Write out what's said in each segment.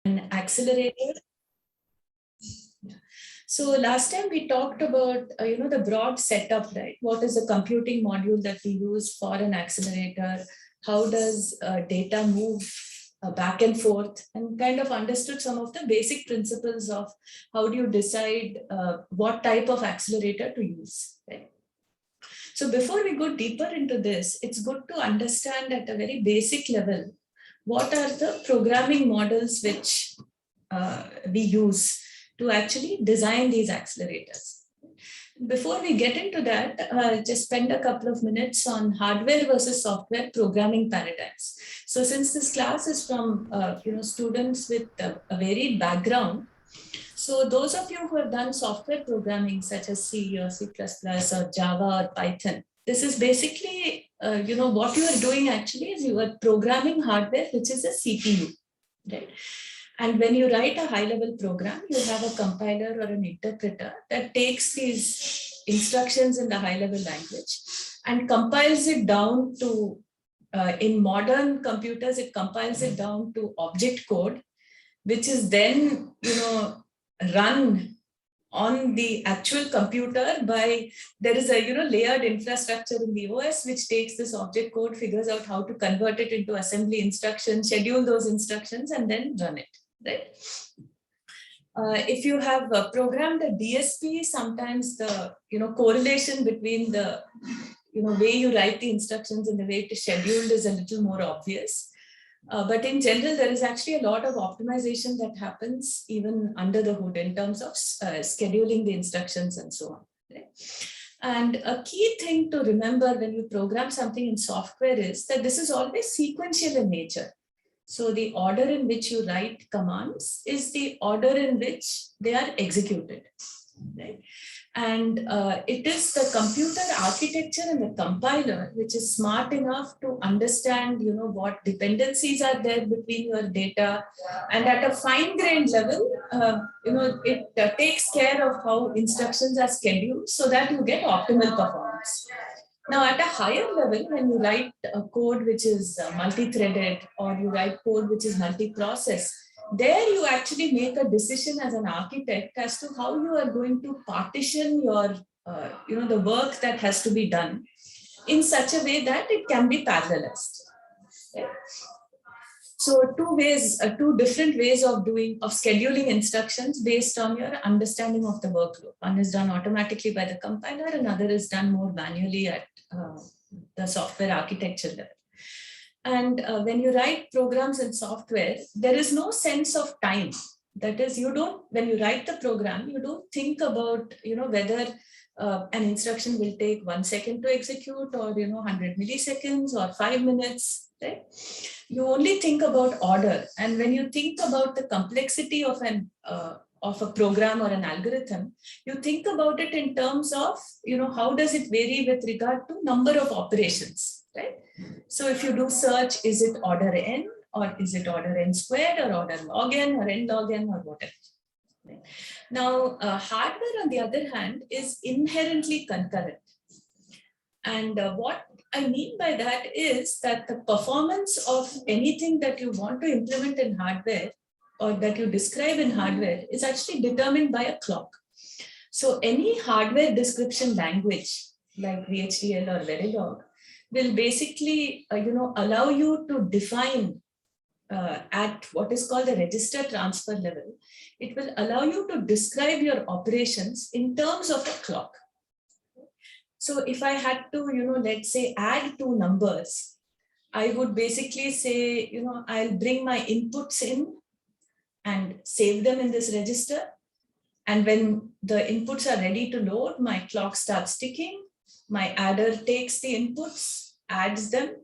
an accelerator. So last time we talked about, the broad setup, right? What is the computing module that we use for an accelerator? How does data move back and forth, and kind of understood some of the basic principles of how do you decide what type of accelerator to use, right? So before we go deeper into this, it's good to understand at a very basic level, what are the programming models which we use to actually design these accelerators. Before we get into that, just spend a couple of minutes on hardware versus software programming paradigms. So since this class is from students with a varied background, so those of you who have done software programming such as C or C++ or Java or Python, this is basically, what you are doing actually is you are programming hardware, which is a CPU, right? And when you write a high-level program, you have a compiler or an interpreter that takes these instructions in the high-level language and compiles it down to, in modern computers, it compiles it down to object code, which is then, run on the actual computer by, there is a layered infrastructure in the OS which takes this object code, figures out how to convert it into assembly instructions, schedule those instructions, and then run it, right? If you have programmed a DSP, sometimes the correlation between the way you write the instructions and the way it is scheduled is a little more obvious. But in general, there is actually a lot of optimization that happens even under the hood in terms of scheduling the instructions and so on. Right? And a key thing to remember when you program something in software is that this is always sequential in nature. So the order in which you write commands is the order in which they are executed. Right? And it is the computer architecture and the compiler which is smart enough to understand, what dependencies are there between your data, and at a fine-grained level, it takes care of how instructions are scheduled so that you get optimal performance. Now, at a higher level, when you write a code which is multi-threaded, or you write code which is multi-process, there you actually make a decision as an architect as to how you are going to partition your, the work that has to be done in such a way that it can be parallelized. Okay? So two different ways of scheduling instructions based on your understanding of the workload. One is done automatically by the compiler, another is done more manually at the software architecture level. And when you write programs in software, there is no sense of time. That is, when you write the program, you don't think about, whether an instruction will take 1 second to execute, or, 100 milliseconds or 5 minutes, right? You only think about order. And when you think about the complexity of a program or an algorithm, you think about it in terms of, how does it vary with regard to number of operations, right? So if you do search, is it order n, or is it order n squared, or order log n, or n log n, or whatever. Right? Now, hardware, on the other hand, is inherently concurrent. And what I mean by that is that the performance of anything that you want to implement in hardware, or that you describe in hardware, is actually determined by a clock. So any hardware description language like VHDL or Verilog will basically allow you to define at what is called the register transfer level. It will allow you to describe your operations in terms of a clock. So if I had to, let's say, add two numbers, I would basically say, I'll bring my inputs in and save them in this register. And when the inputs are ready to load, my clock starts ticking. My adder takes the inputs, adds them,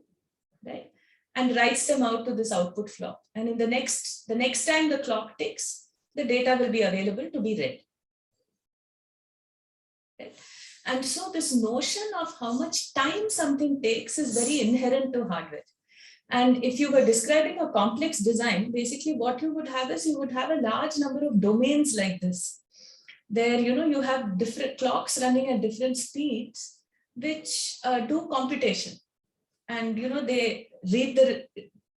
right, and writes them out to this output flow. And in the next time the clock ticks, the data will be available to be read. Right? And so this notion of how much time something takes is very inherent to hardware. And if you were describing a complex design, basically what you would have is you would have a large number of domains like this. There, you have different clocks running at different speeds, which do computation. And, they read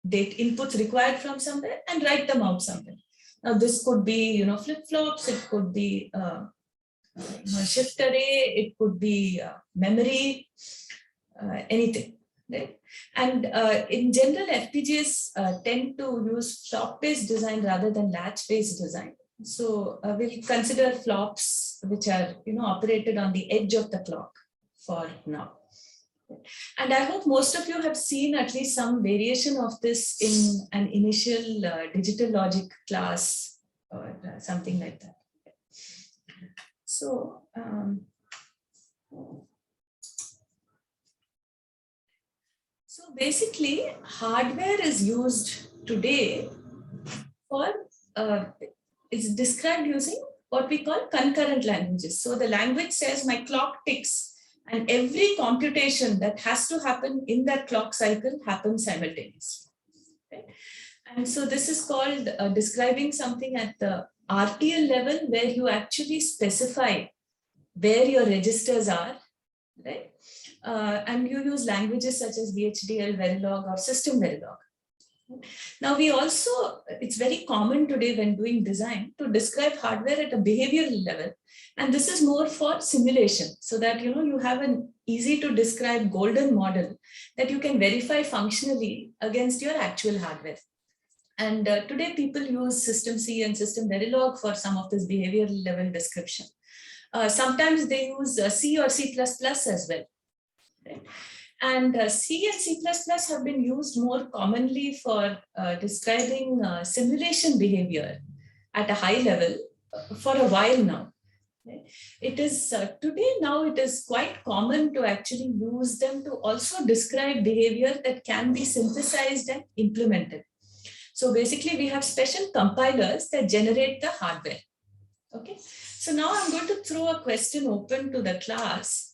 the inputs required from somewhere and write them out somewhere. Now this could be, flip-flops, it could be shift array, it could be memory, anything. Right? And in general, FPGAs tend to use flop-based design rather than latch-based design. So we'll consider flops which are operated on the edge of the clock for now. And I hope most of you have seen at least some variation of this in an initial digital logic class or something like that. So, so basically, hardware is used today for, is described using what we call concurrent languages. So the language says my clock ticks and every computation that has to happen in that clock cycle happens simultaneously. Right? And so this is called describing something at the RTL level where you actually specify where your registers are, right? And you use languages such as VHDL, Verilog, or System Verilog. Now we also, it's very common today when doing design to describe hardware at a behavioral level. And this is more for simulation so that, you have an easy to describe golden model that you can verify functionally against your actual hardware. And today people use System C and System Verilog for some of this behavioral level description. Sometimes they use C or C++ as well. Right? And C and C++ have been used more commonly for describing simulation behavior at a high level for a while now. Right? It is today now it is quite common to actually use them to also describe behavior that can be synthesized and implemented. So basically we have special compilers that generate the hardware. Okay, so now I'm going to throw a question open to the class.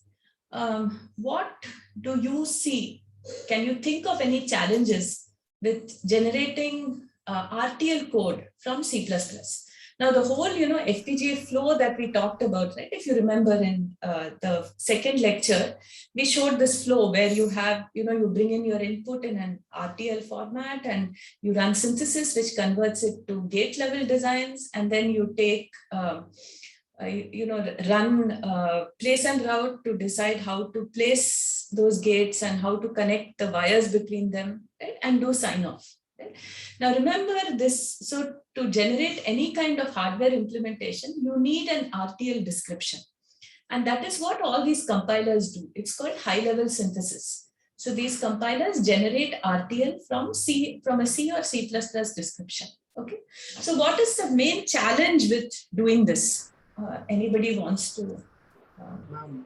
What do you see? Can you think of any challenges with generating RTL code from C++? Now the whole, FPGA flow that we talked about, right? If you remember in the second lecture, we showed this flow where you have, you bring in your input in an RTL format and you run synthesis, which converts it to gate level designs. And then you take, run place and route to decide how to place those gates and how to connect the wires between them, right? And do sign off. Right? Now remember this, so to generate any kind of hardware implementation, you need an RTL description. And that is what all these compilers do. It's called high level synthesis. So these compilers generate RTL from a C or C++ description. Okay. So what is the main challenge with doing this? Anybody wants to? Ma'am,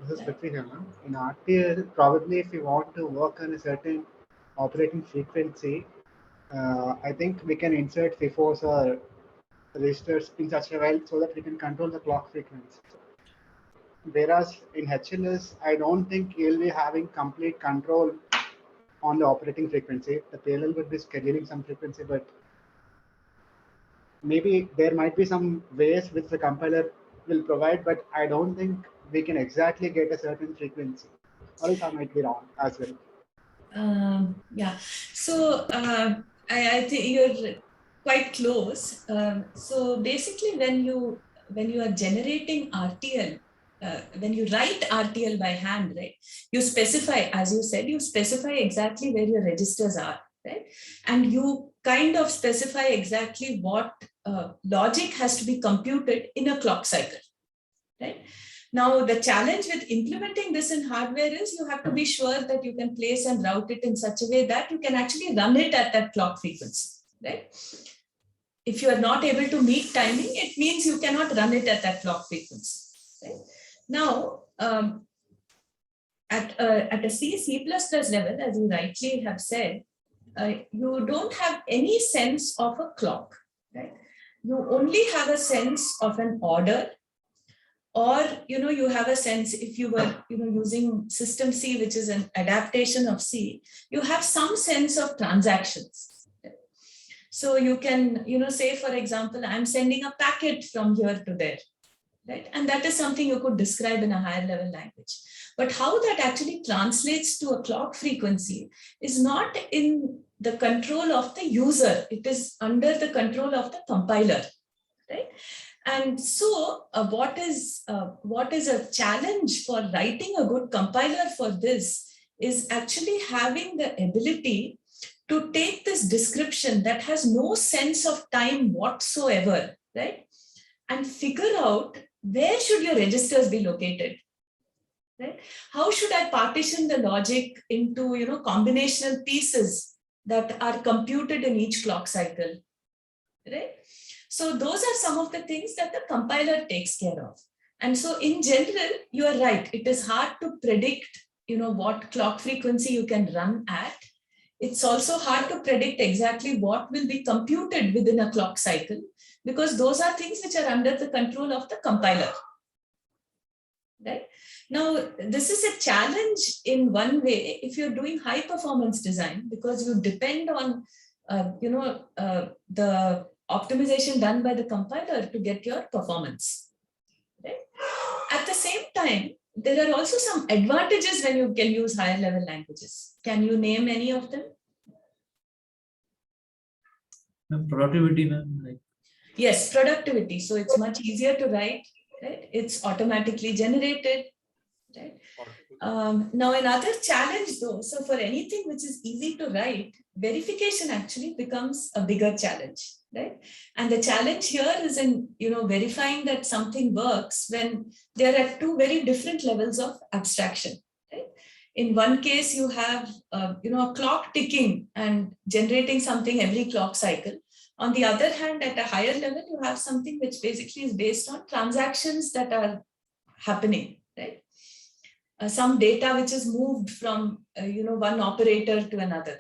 this is between ma'am. In RTL, probably if you want to work on a certain operating frequency, I think we can insert FIFOs or registers in such a way so that we can control the clock frequency. Whereas in HLS, I don't think you'll be having complete control on the operating frequency. The PLL would be scheduling some frequency, but maybe there might be some ways which the compiler will provide, but I don't think we can exactly get a certain frequency. Or else I might be wrong as well. Yeah, so I think you're quite close. So basically when you are generating RTL, when you write RTL by hand, right, you specify, as you said, you specify exactly where your registers are, right? And you kind of specify exactly what logic has to be computed in a clock cycle, right? Now, the challenge with implementing this in hardware is you have to be sure that you can place and route it in such a way that you can actually run it at that clock frequency, right? If you are not able to meet timing, it means you cannot run it at that clock frequency, right? Now, at a C++ level, as you rightly have said, you don't have any sense of a clock, right? You only have a sense of an order, or you have a sense, if you were using System C, which is an adaptation of C, you have some sense of transactions. So you can say, for example, I'm sending a packet from here to there, right? And that is something you could describe in a higher level language. But how that actually translates to a clock frequency is not in the control of the user. It is under the control of the compiler, right? And so what is a challenge for writing a good compiler for this is actually having the ability to take this description that has no sense of time whatsoever, right? And figure out where should your registers be located, right? How should I partition the logic into, combinational pieces that are computed in each clock cycle, right? So those are some of the things that the compiler takes care of. And so in general, you are right. It is hard to predict, what clock frequency you can run at. It's also hard to predict exactly what will be computed within a clock cycle, because those are things which are under the control of the compiler, right? Now, this is a challenge in one way if you're doing high performance design, because you depend on, the optimization done by the compiler to get your performance, right? At the same time, there are also some advantages when you can use higher level languages. Can you name any of them? Productivity, ma'am. Like, yes, productivity. So it's much easier to write, right? It's automatically generated, right? Now another challenge though, so for anything which is easy to write, verification actually becomes a bigger challenge, right? And the challenge here is in, verifying that something works when there are two very different levels of abstraction, right? In one case, you have, a clock ticking and generating something every clock cycle. On the other hand, at a higher level, you have something which basically is based on transactions that are happening, right? Some data which is moved from, one operator to another.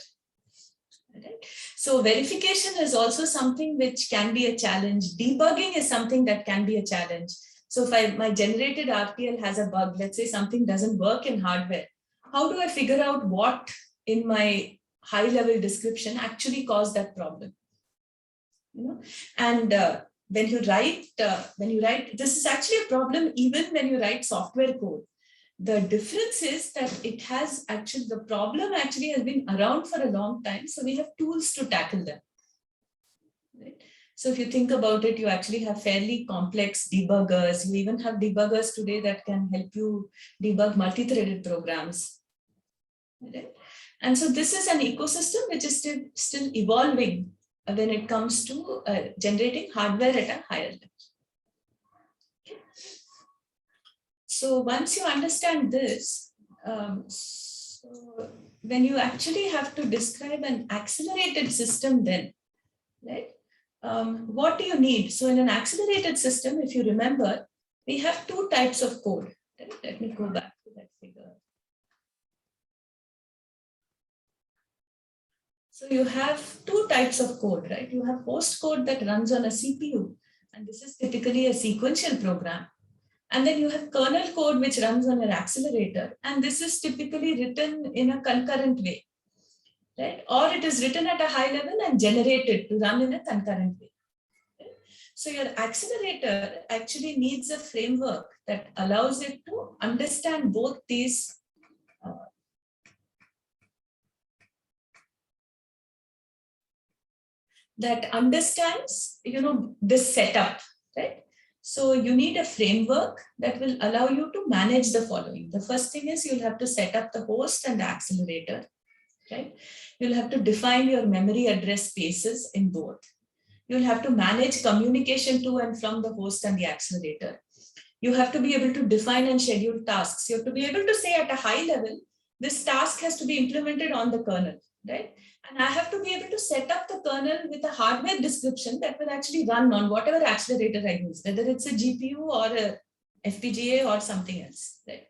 Right? So verification is also something which can be a challenge. Debugging is something that can be a challenge. So if my generated RTL has a bug, let's say something doesn't work in hardware, how do I figure out what in my high level description actually caused that problem? And when you write, this is actually a problem even when you write software code. The difference is that the problem actually has been around for a long time. So we have tools to tackle them. Right? So if you think about it, you actually have fairly complex debuggers. You even have debuggers today that can help you debug multi-threaded programs. Right? And so this is an ecosystem which is still evolving when it comes to generating hardware at a higher level. So once you understand this, so when you actually have to describe an accelerated system then, right? What do you need? So in an accelerated system, if you remember, we have two types of code. Right? Let me go back to that figure. So you have two types of code, right? You have host code that runs on a CPU, and this is typically a sequential program. And then you have kernel code which runs on an accelerator, and this is typically written in a concurrent way, right? Or it is written at a high level and generated to run in a concurrent way. Right? So your accelerator actually needs a framework that allows it to understand both these that understands, this setup, right? So you need a framework that will allow you to manage the following. The first thing is you'll have to set up the host and the accelerator, right? You'll have to define your memory address spaces in both. You'll have to manage communication to and from the host and the accelerator. You have to be able to define and schedule tasks. You have to be able to say at a high level, this task has to be implemented on the kernel, right? And I have to be able to set up the kernel with a hardware description that will actually run on whatever accelerator I use, whether it's a GPU or a FPGA or something else, right?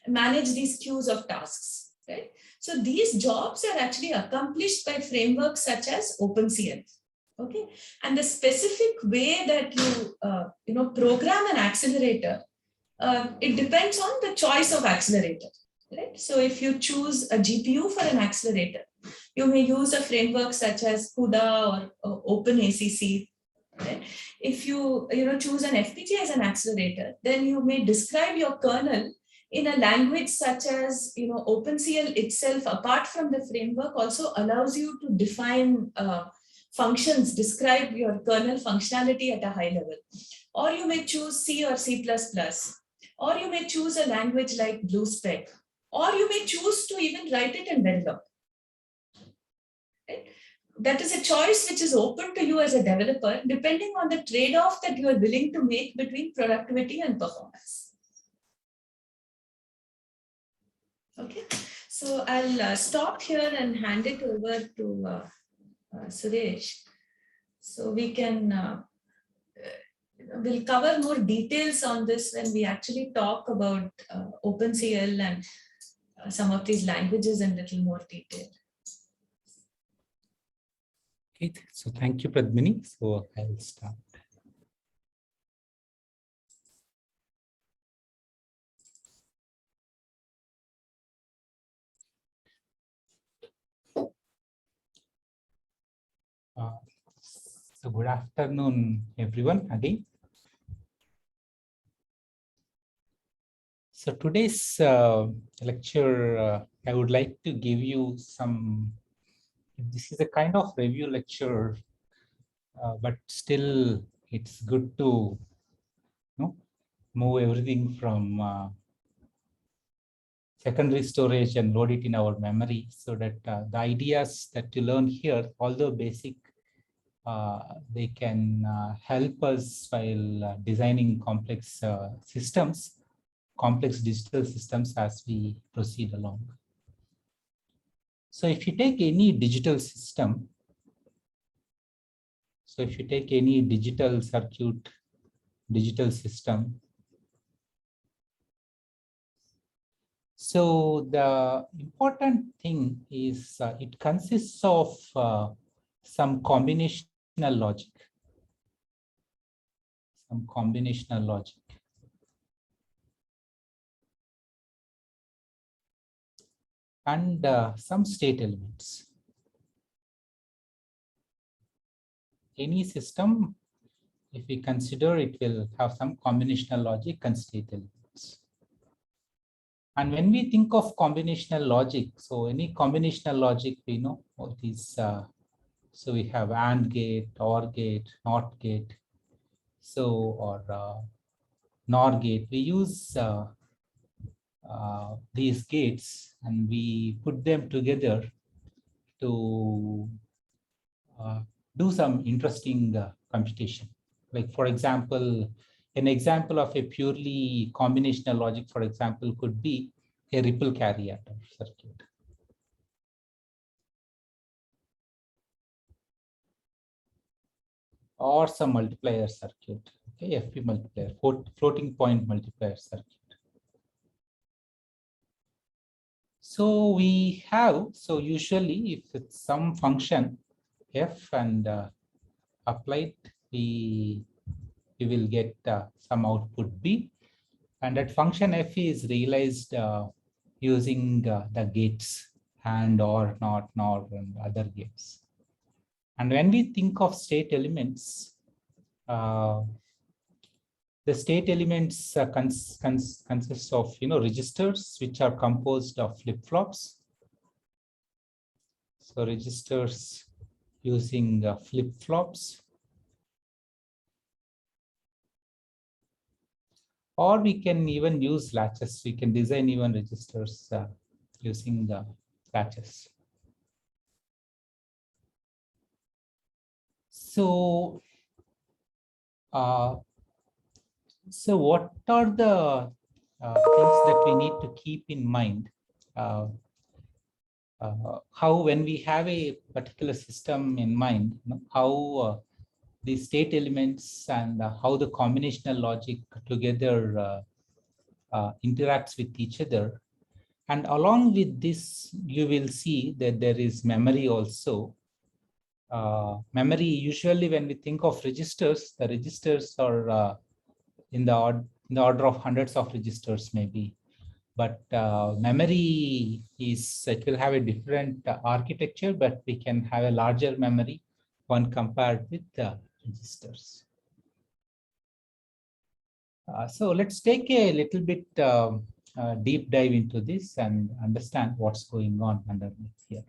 Manage these queues of tasks, right? So these jobs are actually accomplished by frameworks such as OpenCL, okay? And the specific way that you program an accelerator, it depends on the choice of accelerator, right? So if you choose a GPU for an accelerator, you may use a framework such as CUDA or OpenACC. Right? If you choose an FPGA as an accelerator, then you may describe your kernel in a language such as, OpenCL itself, apart from the framework, also allows you to define functions, describe your kernel functionality at a high level. Or you may choose C or C++, or you may choose a language like BlueSpec, or you may choose to even write it in Verilog. Right? That is a choice which is open to you as a developer, depending on the trade-off that you are willing to make between productivity and performance. Okay, so I'll stop here and hand it over to Suresh. So we can, we'll cover more details on this when we actually talk about OpenCL and some of these languages in little more detail. Okay, so thank you, Padmini. So I'll start. So good afternoon, everyone, again. So today's lecture, I would like to give you some, this is a kind of review lecture, but still it's good to move everything from secondary storage and load it in our memory, so that the ideas that you learn here, although basic, they can help us while designing complex systems, complex digital systems as we proceed along. So if you take any digital system, so if you take any digital circuit, digital system, so the important thing is it consists of some combinational logic, and some state elements. Any system, if we consider, it will have some combinational logic and state elements. And when we think of combinational logic, so any combinational logic, we know all these. So we have AND gate, OR gate, NOT gate, so or NOR gate. We use these gates and we put them together to do some interesting computation. Like, for example, an example of a purely combinational logic, for example, could be a ripple carrier circuit. Or some multiplier circuit, okay, FP multiplier, floating point multiplier circuit. So we have, so usually if it's some function f and applied, we will get some output b, and that function f is realized using the gates and or not, nor, and other gates. And when we think of state elements, the state elements consist of registers which are composed of flip-flops. So registers using flip-flops, or we can even use latches. We can design even registers using the latches. So, so what are the things that we need to keep in mind? How, when we have a particular system in mind, how the state elements and how the combinational logic together interacts with each other. And along with this, you will see that there is memory also. Memory, usually when we think of registers, the registers are in the order of hundreds of registers maybe. But memory is, it will have a different architecture, but we can have a larger memory when compared with the registers. So let's take a little bit deep dive into this and understand what's going on underneath here.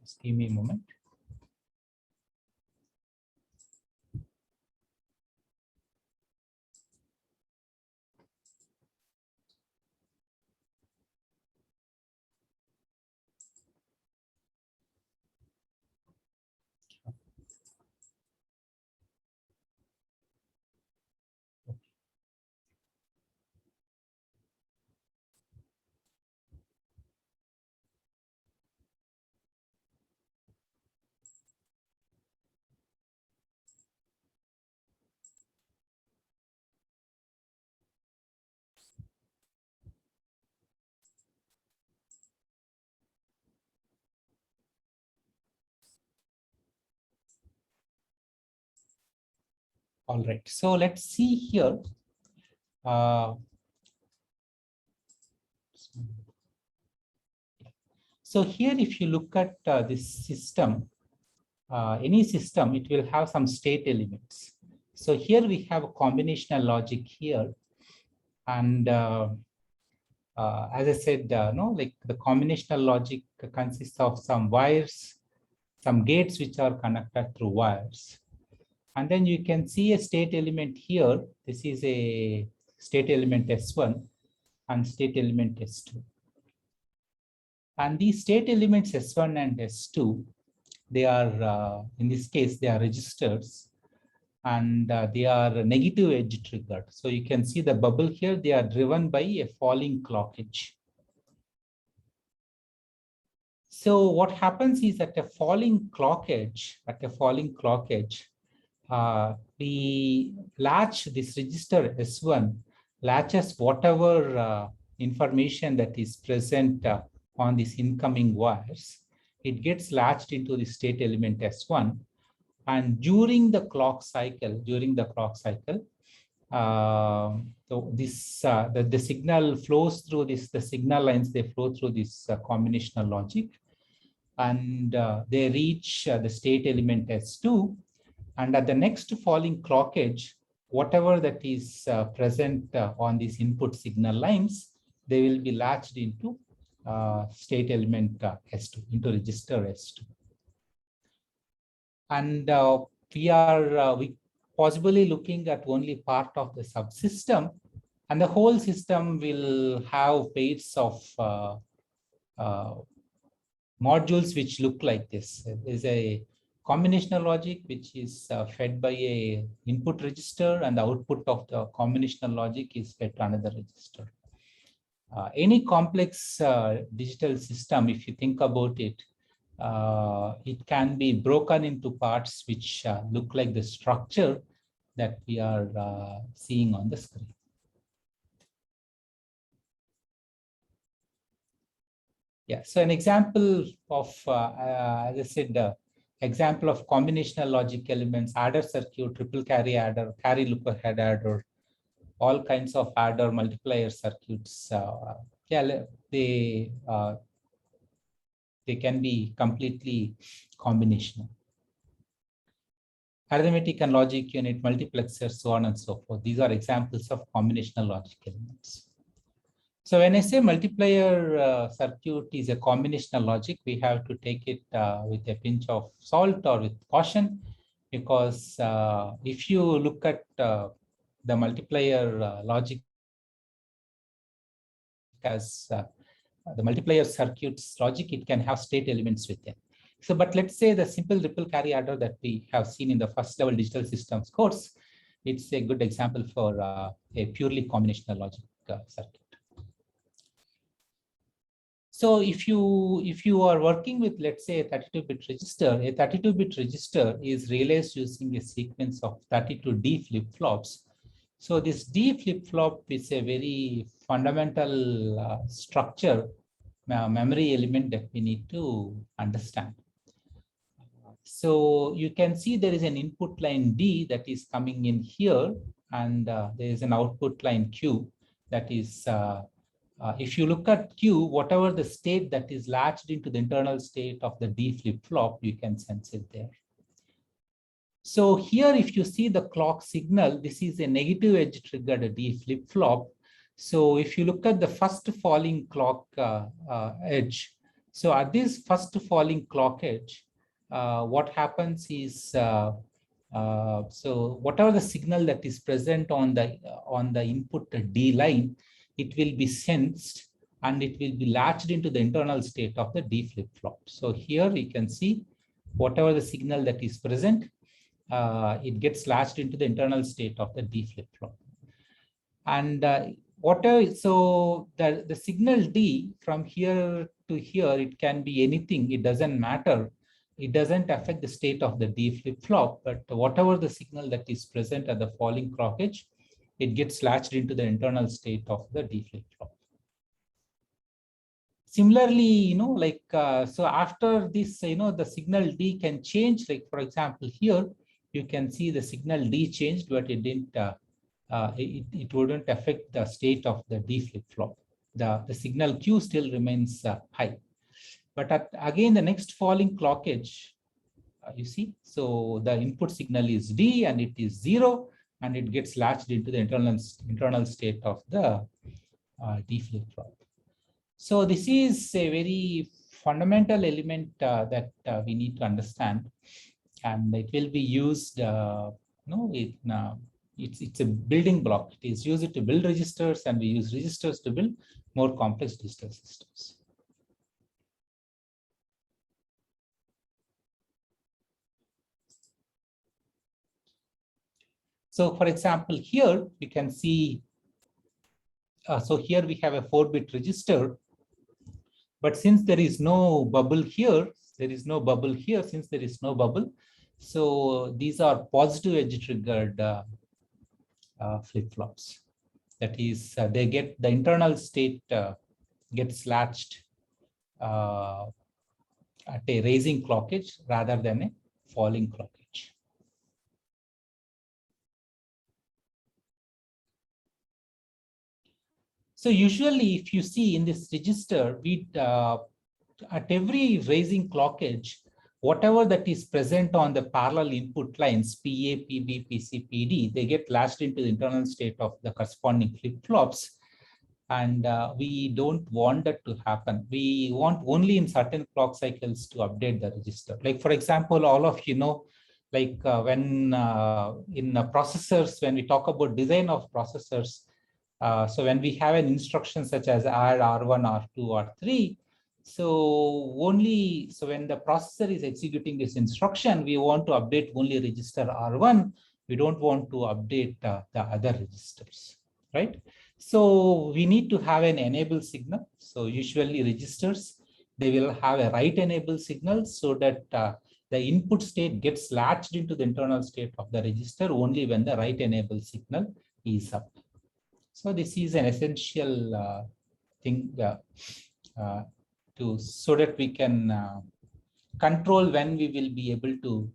Just give me a moment. All right, so let's see here. So here, if you look at this system, any system, it will have some state elements. So here we have a combinational logic here. And as I said, no, like the combinational logic consists of some wires, some gates which are connected through wires. And then you can see a state element here. This is a state element S1 and state element S2. And these state elements S1 and S2, they are, in this case, they are registers, and they are negative edge triggered. So you can see the bubble here, they are driven by a falling clock edge. So what happens is at a falling clock edge, we latch this register S1, latches whatever information that is present on these incoming wires. It gets latched into the state element S1, and during the clock cycle, so this the signal flows through this. The signal lines, they flow through this combinational logic, and they reach the state element S2. And at the next falling clock edge, whatever that is present on these input signal lines, they will be latched into state element S2, into register S2. And we possibly looking at only part of the subsystem, and the whole system will have pairs of modules which look like this. There is a combinational logic which is fed by a input register, and the output of the combinational logic is fed to another register. Any complex digital system, if you think about it, it can be broken into parts which look like the structure that we are seeing on the screen. Yeah, so an example of, as I said, example of combinational logic elements, adder circuit, triple carry adder, carry looper head adder, all kinds of adder multiplier circuits. Yeah, they can be completely combinational. Arithmetic and logic unit, multiplexers, so on and so forth. These are examples of combinational logic elements. So when I say multiplier circuit is a combinational logic, we have to take it with a pinch of salt or with caution, because if you look at the multiplier logic as the multiplier circuits logic, it can have state elements within. So, but let's say the simple ripple carry adder that we have seen in the first level digital systems course, it's a good example for a purely combinational logic circuit. So if you are working with, let's say, a 32-bit register, a 32-bit register is realized using a sequence of 32 D flip-flops. So this D flip-flop is a very fundamental structure, memory element that we need to understand. So you can see there is an input line D that is coming in here, and there is an output line Q that is, if you look at Q, whatever the state that is latched into the internal state of the D flip-flop, you can sense it there. So here, if you see the clock signal, this is a negative edge triggered D flip-flop. So if you look at the first falling clock edge, so at this first falling clock edge, what happens is, so whatever the signal that is present on the input D line, it will be sensed and it will be latched into the internal state of the D flip-flop. So here we can see whatever the signal that is present, it gets latched into the internal state of the D flip-flop. And so the signal D from here to here, it can be anything. It doesn't matter. It doesn't affect the state of the D flip-flop, but whatever the signal that is present at the falling clock edge, it gets latched into the internal state of the D flip-flop. Similarly, so after this, the signal D can change. Like for example, here you can see the signal D changed, but it didn't. It wouldn't affect the state of the D flip-flop. The signal Q still remains high. But again, the next falling clock edge, you see, so the input signal is D and it is 0, and it gets latched into the internal state of the D flip-flop. So this is a very fundamental element that we need to understand, and it will be used, it's a building block. It is used to build registers, and we use registers to build more complex digital systems. So for example, here we can see, so here we have a 4-bit register, but since there is no bubble here, since there is no bubble, so these are positive edge triggered flip-flops. That is, they get the internal state gets latched at a rising clock edge rather than a falling clock edge. So usually, if you see in this register, we at every rising clock edge, whatever that is present on the parallel input lines, PA, PB, PC, PD, they get latched into the internal state of the corresponding flip-flops. And we don't want that to happen. We want only in certain clock cycles to update the register. Like for example, all of you know, like when in processors, when we talk about design of processors, so when we have an instruction such as add R1, R2, R3, so when the processor is executing this instruction, we want to update only register R1. We don't want to update the other registers, right? So we need to have an enable signal. So usually registers, they will have a write enable signal so that the input state gets latched into the internal state of the register only when the write enable signal is up. So this is an essential thing so that we can control when we will be able to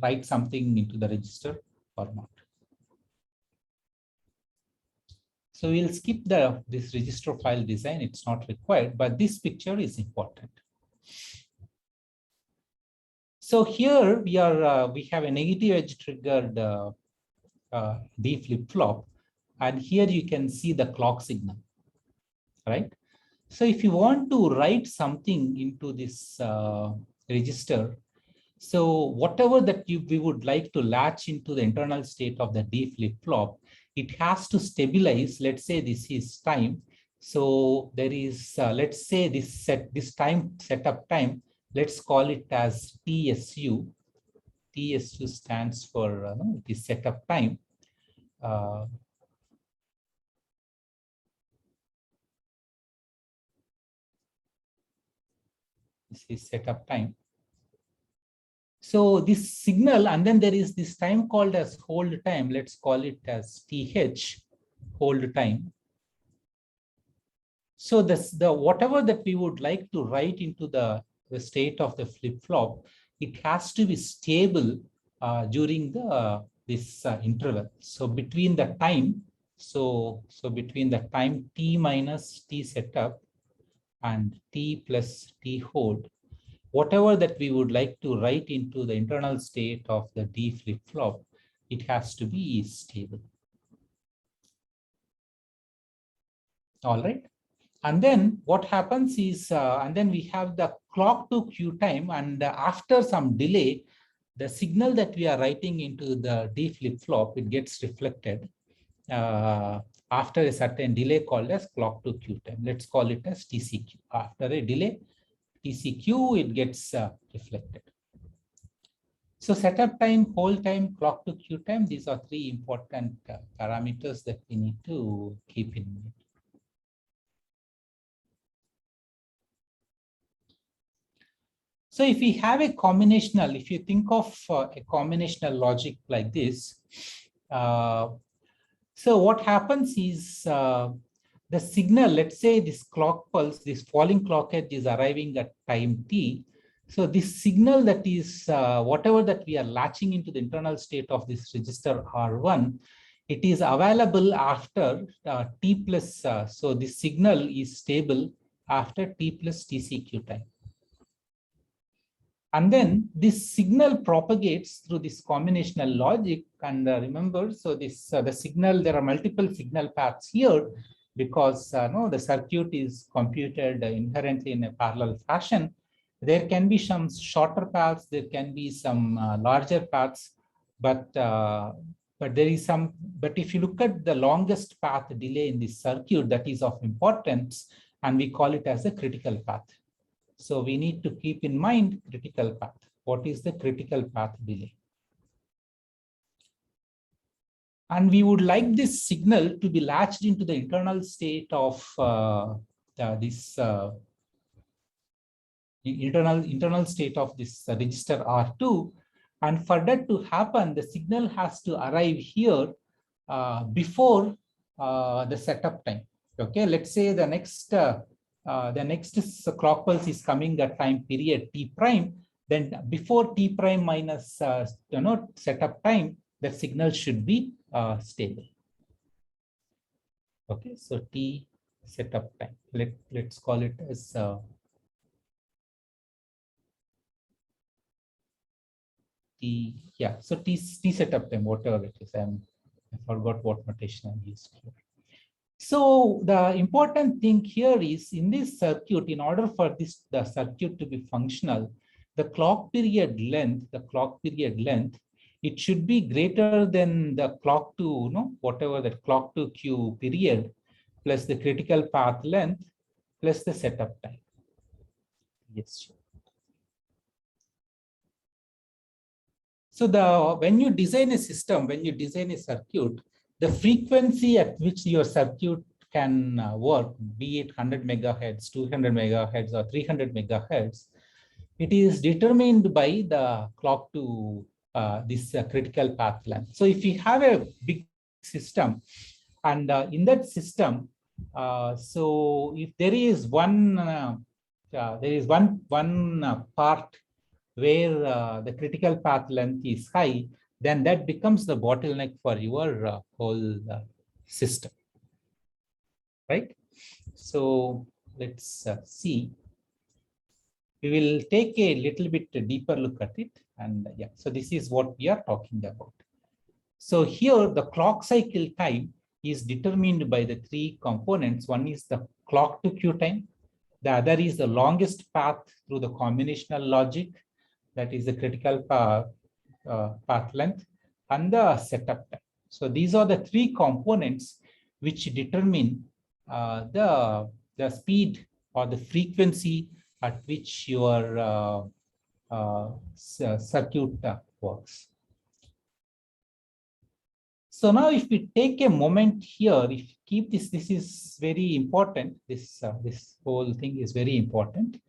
write something into the register or not. So we'll skip this register file design. It's not required, but this picture is important. So here we have a negative edge triggered D flip-flop, and here you can see the clock signal, right? So if you want to write something into this register, so whatever that we would like to latch into the internal state of the D flip-flop, it has to stabilize. Let's say this is time. So there is, let's say this time setup time, let's call it as TSU. TSU stands for it is setup time. This is setup time. So this signal, and then there is this time called as hold time. Let's call it as TH, hold time. So the whatever that we would like to write into the state of the flip-flop, it has to be stable during this interval. So between the time, so between the time T minus T setup and T plus T hold, whatever that we would like to write into the internal state of the D flip-flop, it has to be stable. All right. And then what happens is, and then we have the clock to Q time, and after some delay, the signal that we are writing into the D flip-flop, it gets reflected after a certain delay called as clock to Q time. Let's call it as TCQ. After a delay, TCQ, it gets reflected. So setup time, hold time, clock to Q time, these are three important parameters that we need to keep in mind. So if we have a combinational, if you think of a combinational logic like this, so what happens is the signal, let's say this clock pulse, this falling clock edge is arriving at time t. So this signal that is whatever that we are latching into the internal state of this register R1, it is available after t plus, so this signal is stable after t plus TCQ time. And then this signal propagates through this combinational logic. And remember, so this the signal, there are multiple signal paths here because no, the circuit is computed inherently in a parallel fashion. There can be some shorter paths, there can be some larger paths, but there is some. But if you look at the longest path delay in this circuit, that is of importance, and we call it as a critical path. So we need to keep in mind critical path. What is the critical path delay? And we would like this signal to be latched into the internal state of this internal state of this register R2. And for that to happen, the signal has to arrive here before the setup time. Okay, let's say the next clock pulse is coming at time period t prime. Then before t prime minus setup time, the signal should be stable. Okay, so t setup time. Let's call it as t. Yeah, so t setup time, whatever it is. I forgot what notation I used here. So the important thing here is in this circuit, in order for the circuit to be functional, the clock period length, it should be greater than the clock to whatever the clock to Q period plus the critical path length plus the setup time. Yes. Sure. So when you design a system, when you design a circuit, the frequency at which your circuit can work, be it 100 megahertz, 200 megahertz, or 300 megahertz, it is determined by the clock to this critical path length. So if you have a big system, and in that system, so if there is one part where the critical path length is high, then that becomes the bottleneck for your whole system, right? So let's see. We will take a little bit deeper look at it. And yeah, so this is what we are talking about. So here the clock cycle time is determined by the three components. One is the clock to Q time. The other is the longest path through the combinational logic, that is the critical path length, and the setup time. So these are the three components which determine the speed or the frequency at which your circuit works. So now if we take a moment here, if you keep this is very important. This whole thing is very important.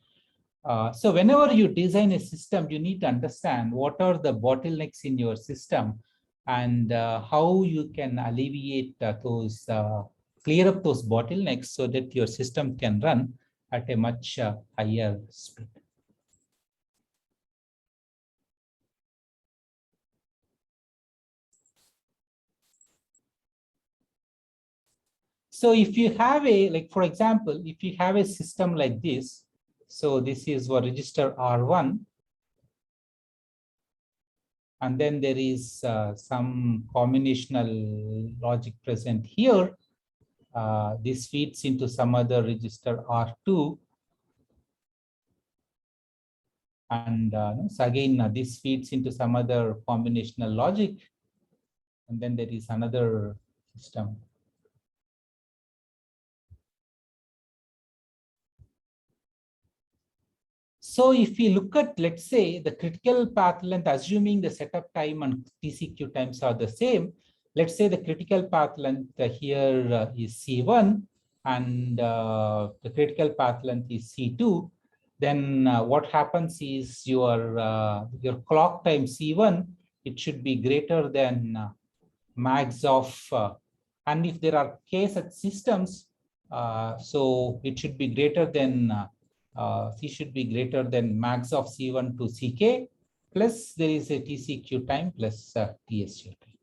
So whenever you design a system, you need to understand what are the bottlenecks in your system and how you can alleviate those, clear up those bottlenecks so that your system can run at a much higher speed. So if you have a, like, for example, if you have a system like this, So this is for register R1. And then there is some combinational logic present here. This feeds into some other register R2. And so again, this feeds into some other combinational logic. And then there is another system. So if we look at, let's say, the critical path length, assuming the setup time and TCQ times are the same, let's say the critical path length here is C1 and the critical path length is C2, then what happens is your clock time C1, it should be greater than max of, and if there are k-such systems, so it should be greater than C should be greater than max of C1 to Ck, plus there is a TCQ time plus TSQ time.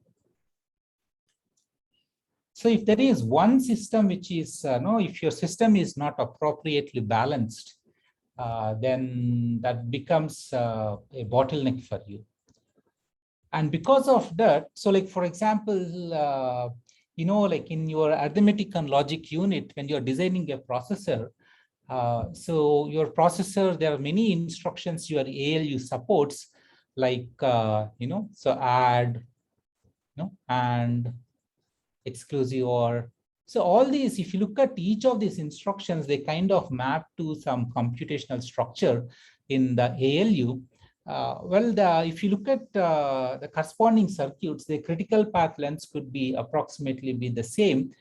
So if there is one system which is, if your system is not appropriately balanced, then that becomes a bottleneck for you. And because of that, so like, for example, like in your arithmetic and logic unit, when you're designing a processor, so your processor, there are many instructions your ALU supports, like, so add, and exclusive or. So all these, if you look at each of these instructions, they kind of map to some computational structure in the ALU. If you look at the corresponding circuits, the critical path lengths could be approximately be the same.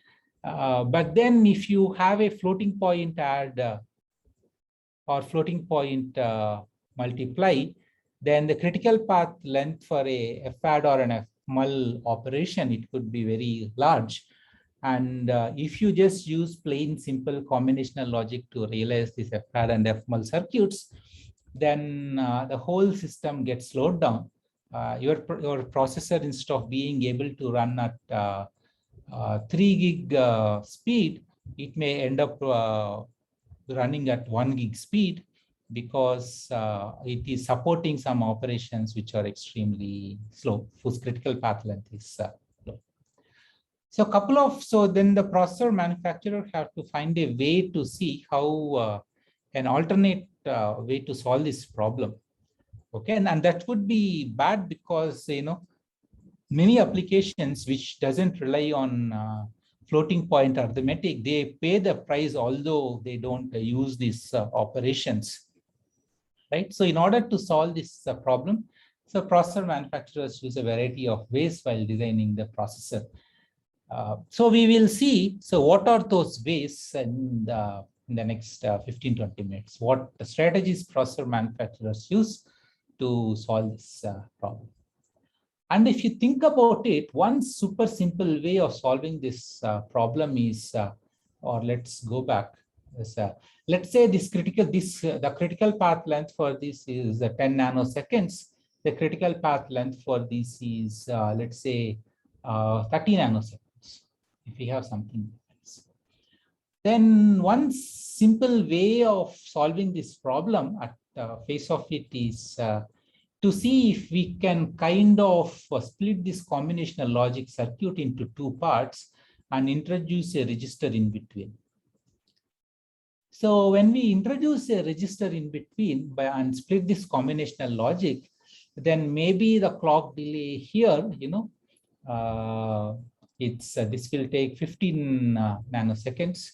But then if you have a floating point add or floating point multiply, then the critical path length for a FAD or an FMUL operation, it could be very large. And if you just use plain simple combinational logic to realize this FAD and FMUL circuits, then the whole system gets slowed down. Your processor, instead of being able to run at 3 gig speed, it may end up running at 1 gig speed because it is supporting some operations which are extremely slow, whose critical path length is low. So then the processor manufacturer have to find a way to see how an alternate way to solve this problem. Okay, and that would be bad because, many applications which doesn't rely on floating point arithmetic, they pay the price although they don't use these operations, right? So in order to solve this problem, so processor manufacturers use a variety of ways while designing the processor. So we will see, so what are those ways in the next 15-20 minutes, what strategies processor manufacturers use to solve this problem. And if you think about it, one super simple way of solving this problem is, or let's go back, is, let's say this the critical path length for this is 10 nanoseconds. The critical path length for this is, let's say, 30 nanoseconds, if we have something else. Then one simple way of solving this problem at the face of it is to see if we can kind of split this combinational logic circuit into two parts and introduce a register in between. So when we introduce a register in between and split this combinational logic, then maybe the clock delay here, this will take 15 nanoseconds.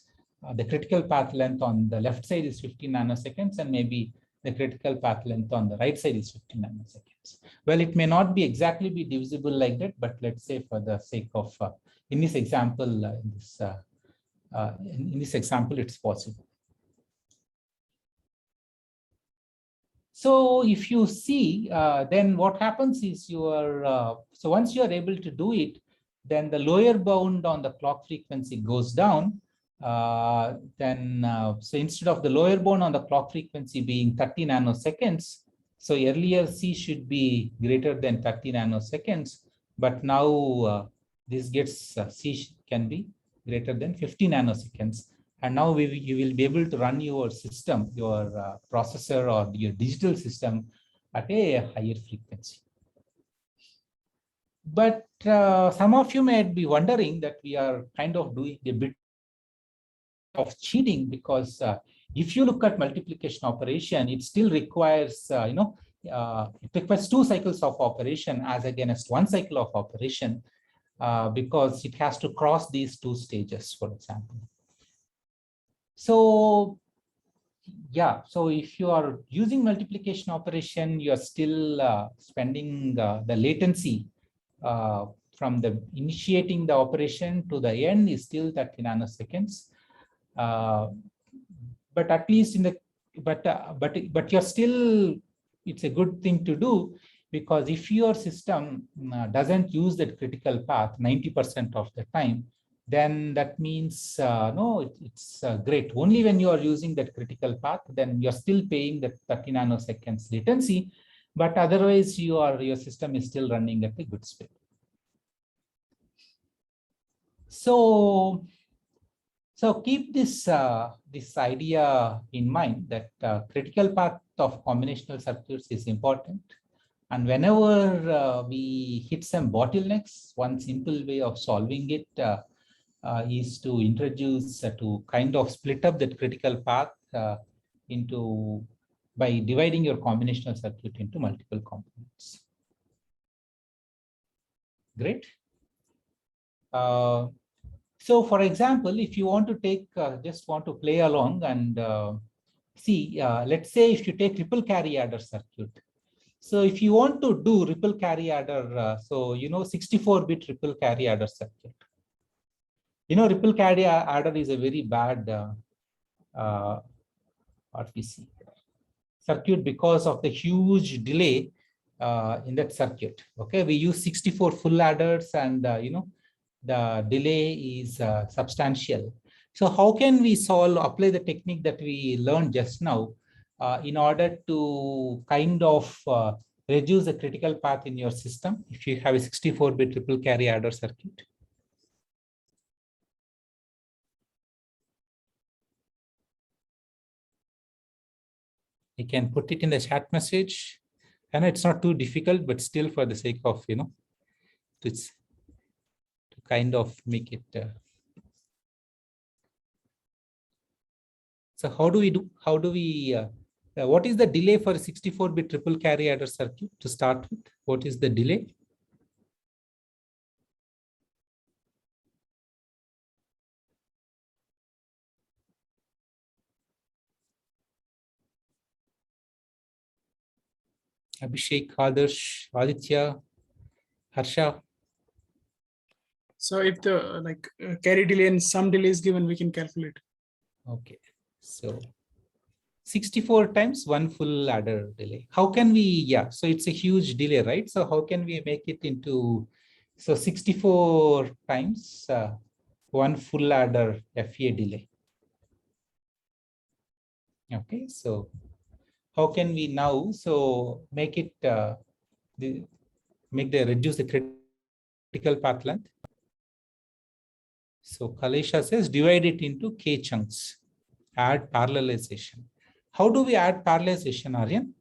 The critical path length on the left side is 15 nanoseconds, and maybe the critical path length on the right side is 15 nanoseconds. Well, it may not be exactly be divisible like that, but let's say for the sake of, in this example, in this example, it's possible. So if you see, then what happens is so once you are able to do it, then the lower bound on the clock frequency goes down. So instead of the lower bound on the clock frequency being 30 nanoseconds, so earlier C should be greater than 30 nanoseconds, but now this gets C can be greater than 50 nanoseconds, And now you will be able to run your system, your processor or your digital system at a higher frequency. But some of you may be wondering that we are kind of doing a bit of cheating, because if you look at multiplication operation, it still requires, it requires 2 cycles of operation as against 1 cycle of operation, because it has to cross these 2 stages, for example. So yeah, so if you are using multiplication operation, you are still spending the latency from the initiating the operation to the end is still 30 nanoseconds. But at least in the but you're still, it's a good thing to do, because if your system doesn't use that critical path 90% of the time, then that means no, it's great. Only when you are using that critical path, then you're still paying that 30 nanoseconds latency, but otherwise your system is still running at a good speed. So keep this this idea in mind, that critical path of combinational circuits is important. And whenever we hit some bottlenecks, one simple way of solving it is to introduce to kind of split up that critical path into by dividing your combinational circuit into multiple components. Great. So for example, if you want to take, just want to play along and see, let's say if you take ripple carry adder circuit. So if you want to do ripple carry adder, so 64-bit ripple carry adder circuit. Ripple carry adder is a very bad what we see circuit because of the huge delay in that circuit. Okay, we use 64 full adders, and the delay is substantial. So how can we apply the technique that we learned just now in order to kind of reduce the critical path in your system if you have a 64-bit ripple carry adder circuit? You can put it in the chat message. I know it's not too difficult, but still for the sake of, to kind of make it. So how do we, what is the delay for 64-bit ripple carry adder circuit to start with? What is the delay? Abhishek, Adarsh, Aditya, Harsha. So if the carry delay and some delay is given, we can calculate. Okay, so 64 times 1 full adder delay. How can we, so it's a huge delay, right? So how can we make it into, so 64 times 1 full adder FA delay. Okay, so how can we now, so make it, reduce the critical path length? So Kalisha says, divide it into K chunks, add parallelization. How do we add parallelization, Aryan?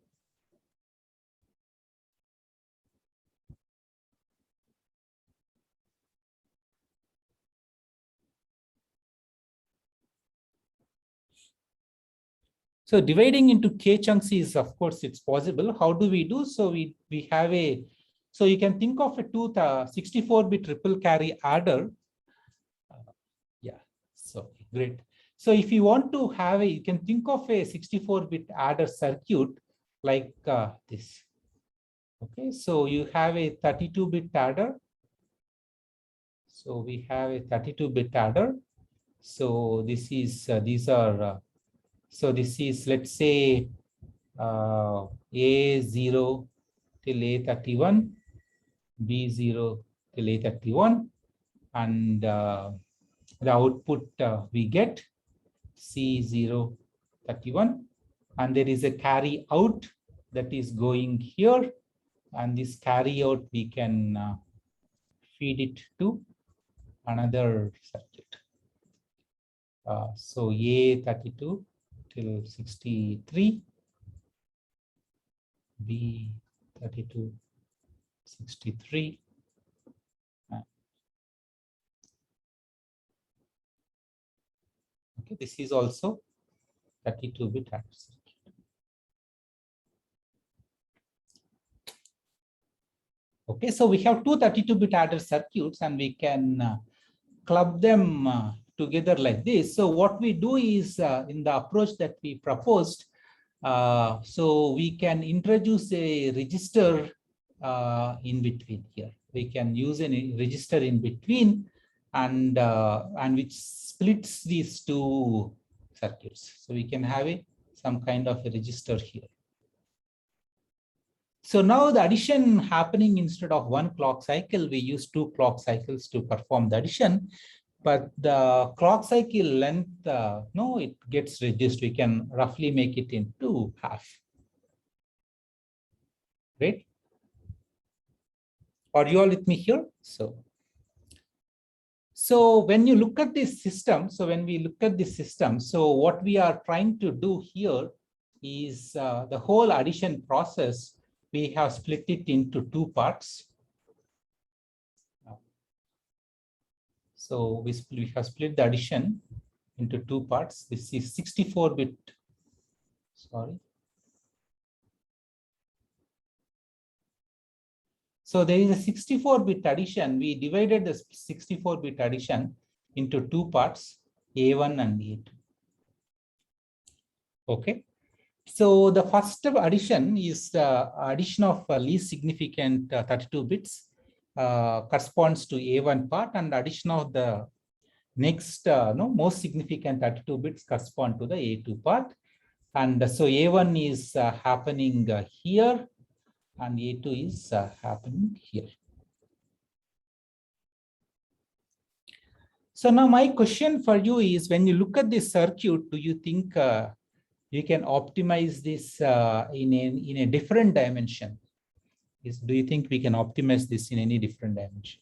So dividing into K chunks is, of course, it's possible. How do we do? So we have a, so you can think of a 64-bit ripple carry adder. So great. So if you want to have you can think of a 64-bit adder circuit like this. Okay, so you have a 32-bit adder. So we have a 32-bit adder. So this is, these are, so this is, let's say, A0 till A31, B0 till A31, and the output we get C0 31, and there is a carry out that is going here, and this carry out we can feed it to another circuit. So A32 till 63, B32, 63. Okay, this is also 32-bit adder circuit. Okay, so we have two 32-bit adder circuits and we can club them together like this. So what we do is in the approach that we proposed, so we can introduce a register in between here. We can use a register in between and which splits these two circuits. So we can have some kind of a register here. So now the addition happening instead of one clock cycle, we use two clock cycles to perform the addition. But the clock cycle length, no, it gets reduced. We can roughly make it into half. Right? Are you all with me here? So when you look at this system, so when we look at this system, so what we are trying to do here is the whole addition process, we have split it into two parts. So we have split the addition into two parts. This is 64-bit, sorry. So there is a 64-bit addition. We divided the 64-bit addition into two parts, A1 and A2. Okay. So the first addition is the addition of least significant 32 bits corresponds to A1 part, and addition of the next most significant 32 bits correspond to the A2 part. And so A1 is happening here and A2 is happening here. So now my question for you is, when you look at this circuit, do you think you can optimize this in a different dimension? Do you think we can optimize this in any different dimension?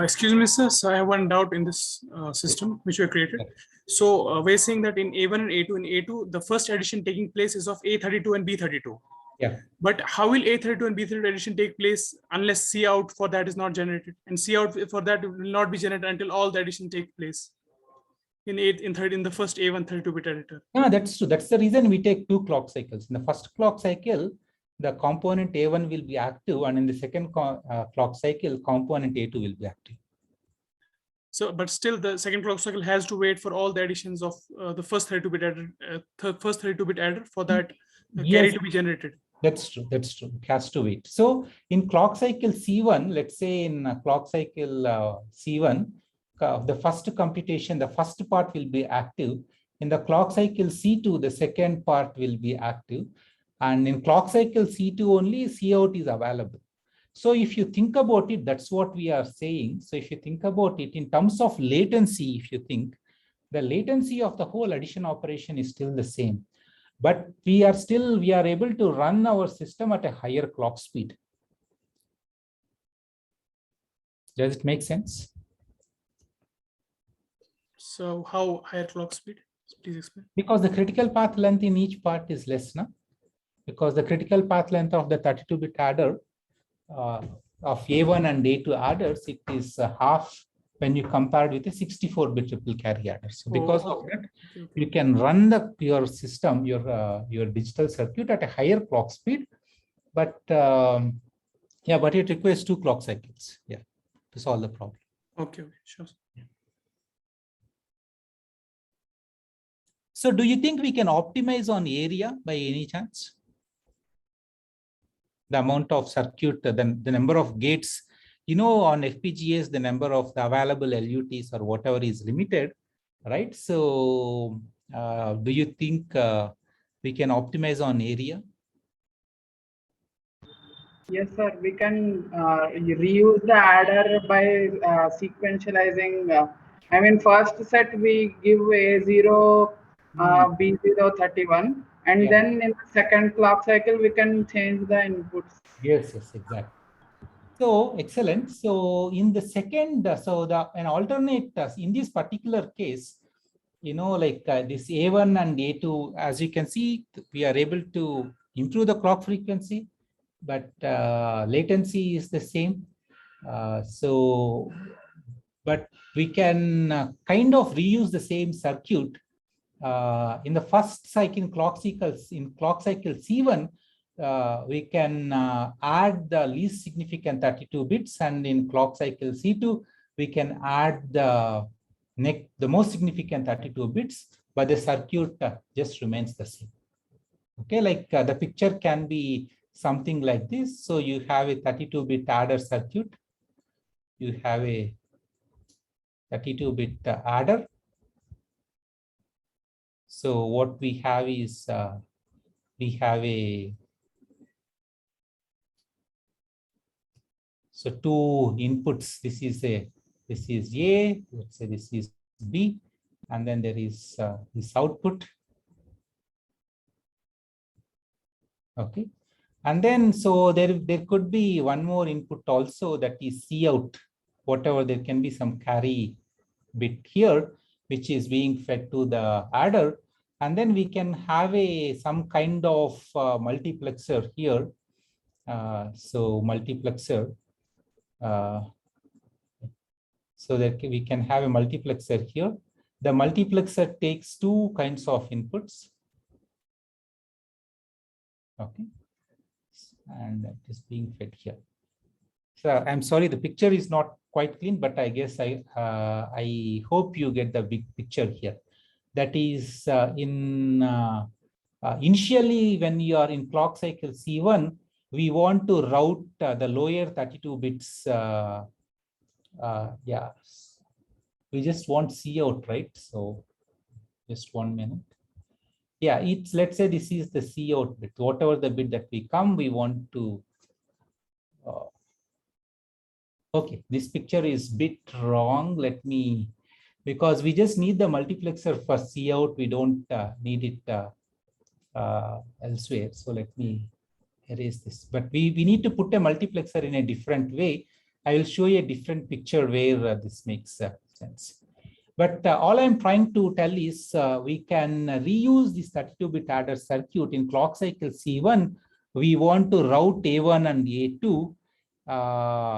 Excuse me, sir. So I have one doubt in this system which we created. So we're saying that in A1 and A2, in A2, the first addition taking place is of A32 and B32. Yeah. But how will A32 and B32 addition take place unless C out for that is not generated? And C out for that will not be generated until all the addition take place in the first A1 32-bit editor. Yeah, that's true. That's the reason we take two clock cycles. In the first clock cycle, the component A1 will be active, and in the second clock cycle, component A2 will be active. So, but still, the second clock cycle has to wait for all the additions of the first 32-bit adder, for that carry to be generated. That's true. That's true. It has to wait. So, in clock cycle C1, let's say in clock cycle C1, the first computation, the first part will be active. In the clock cycle C2, the second part will be active. And in clock cycle C2 only, C out is available. So if you think about it, that's what we are saying. So if you think about it in terms of latency, if you think, the latency of the whole addition operation is still the same. But we are able to run our system at a higher clock speed. Does it make sense? So how higher clock speed? Please explain. Because the critical path length in each part is less, no? Because the critical path length of the 32-bit adder of A1 and A2 adders, it is half when you compare it with a 64-bit triple carry adder. So because of that, you can run your system, your digital circuit at a higher clock speed, but yeah, but it requires two clock cycles, yeah, to solve the problem. Okay, sure. Yeah. So do you think we can optimize on area by any chance? The amount of circuit, the number of gates, on FPGAs, the number of the available LUTs or whatever is limited, right? So do you think we can optimize on area? Yes, sir. We can reuse the adder by sequentializing. I mean, first set we give A0 B031, and Yeah. then in the second clock cycle we can change the inputs. Yes, exactly. So excellent. So in the second, so an alternate in this particular case, like this A1 and A2, as you can see, we are able to improve the clock frequency, but latency is the same. But we can kind of reuse the same circuit in the first cycle clock cycles. In clock cycle C1, we can add the least significant 32 bits, and in clock cycle C2, we can add the most significant 32 bits, but the circuit just remains the same. Okay, like the picture can be something like this. So you have a 32-bit adder circuit. You have a 32-bit adder. So what we have is we have so two inputs. This is A, let's say this is B, and then there is this output. Okay, and then so there could be one more input also, that is C out. Whatever, there can be some carry bit here, which is being fed to the adder, and then we can have some kind of multiplexer here. So multiplexer. So that we can have a multiplexer here. The multiplexer takes two kinds of inputs. Okay, and that is being fed here. So I'm sorry, the picture is not quite clean, but I guess I hope you get the big picture here. That is initially, when you are in clock cycle C1, we want to route the lower 32 bits. Yeah, we just want C out, right? So just 1 minute. Yeah, let's say this is the C out bit. Whatever the bit that we come, we want to. Okay, this picture is bit wrong. Let me, because we just need the multiplexer for C out. We don't need it elsewhere. So let me erase this. But we need to put a multiplexer in a different way. I will show you a different picture where this makes sense. But all I'm trying to tell is we can reuse this 32-bit adder circuit in clock cycle C1. We want to route A1 and A2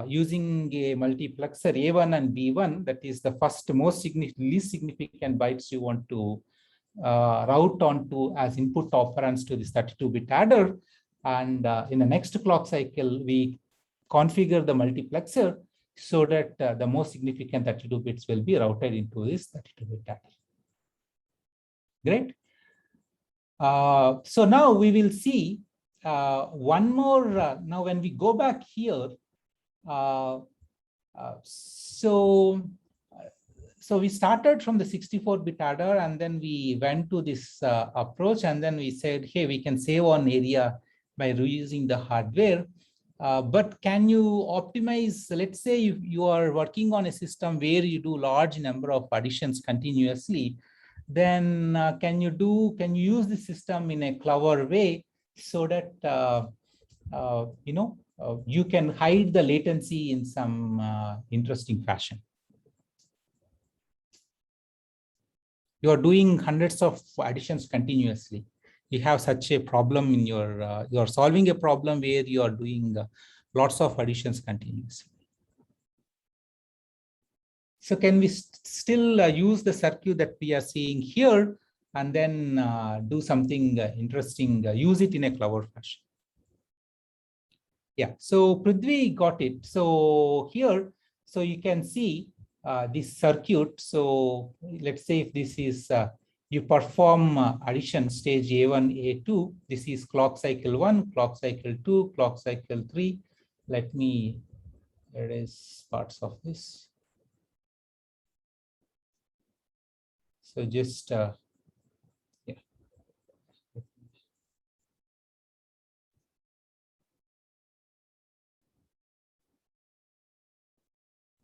using a multiplexer A1 and B1. That is the first least significant bytes you want to route onto as input operands to this 32-bit adder. And in the next clock cycle, we configure the multiplexer so that the most significant 32 bits will be routed into this 32-bit adder. Great. So now we will see one more. Now, when we go back here, so we started from the 64-bit adder, and then we went to this approach, and then we said, hey, we can save on area by reusing the hardware. But can you optimize, let's say if you are working on a system where you do large number of additions continuously, then can you use the system in a clever way so that you can hide the latency in some interesting fashion. You are doing hundreds of additions continuously. You have such a problem in your, you are solving a problem where you are doing lots of additions continuously. So can we still use the circuit that we are seeing here and then do something interesting, use it in a clever fashion? Yeah, so Prithvi got it. So here, so you can see this circuit. So let's say if this is, you perform addition stage A1, A2, this is clock cycle 1, clock cycle 2, clock cycle 3. Let me erase parts of this. So just, yeah.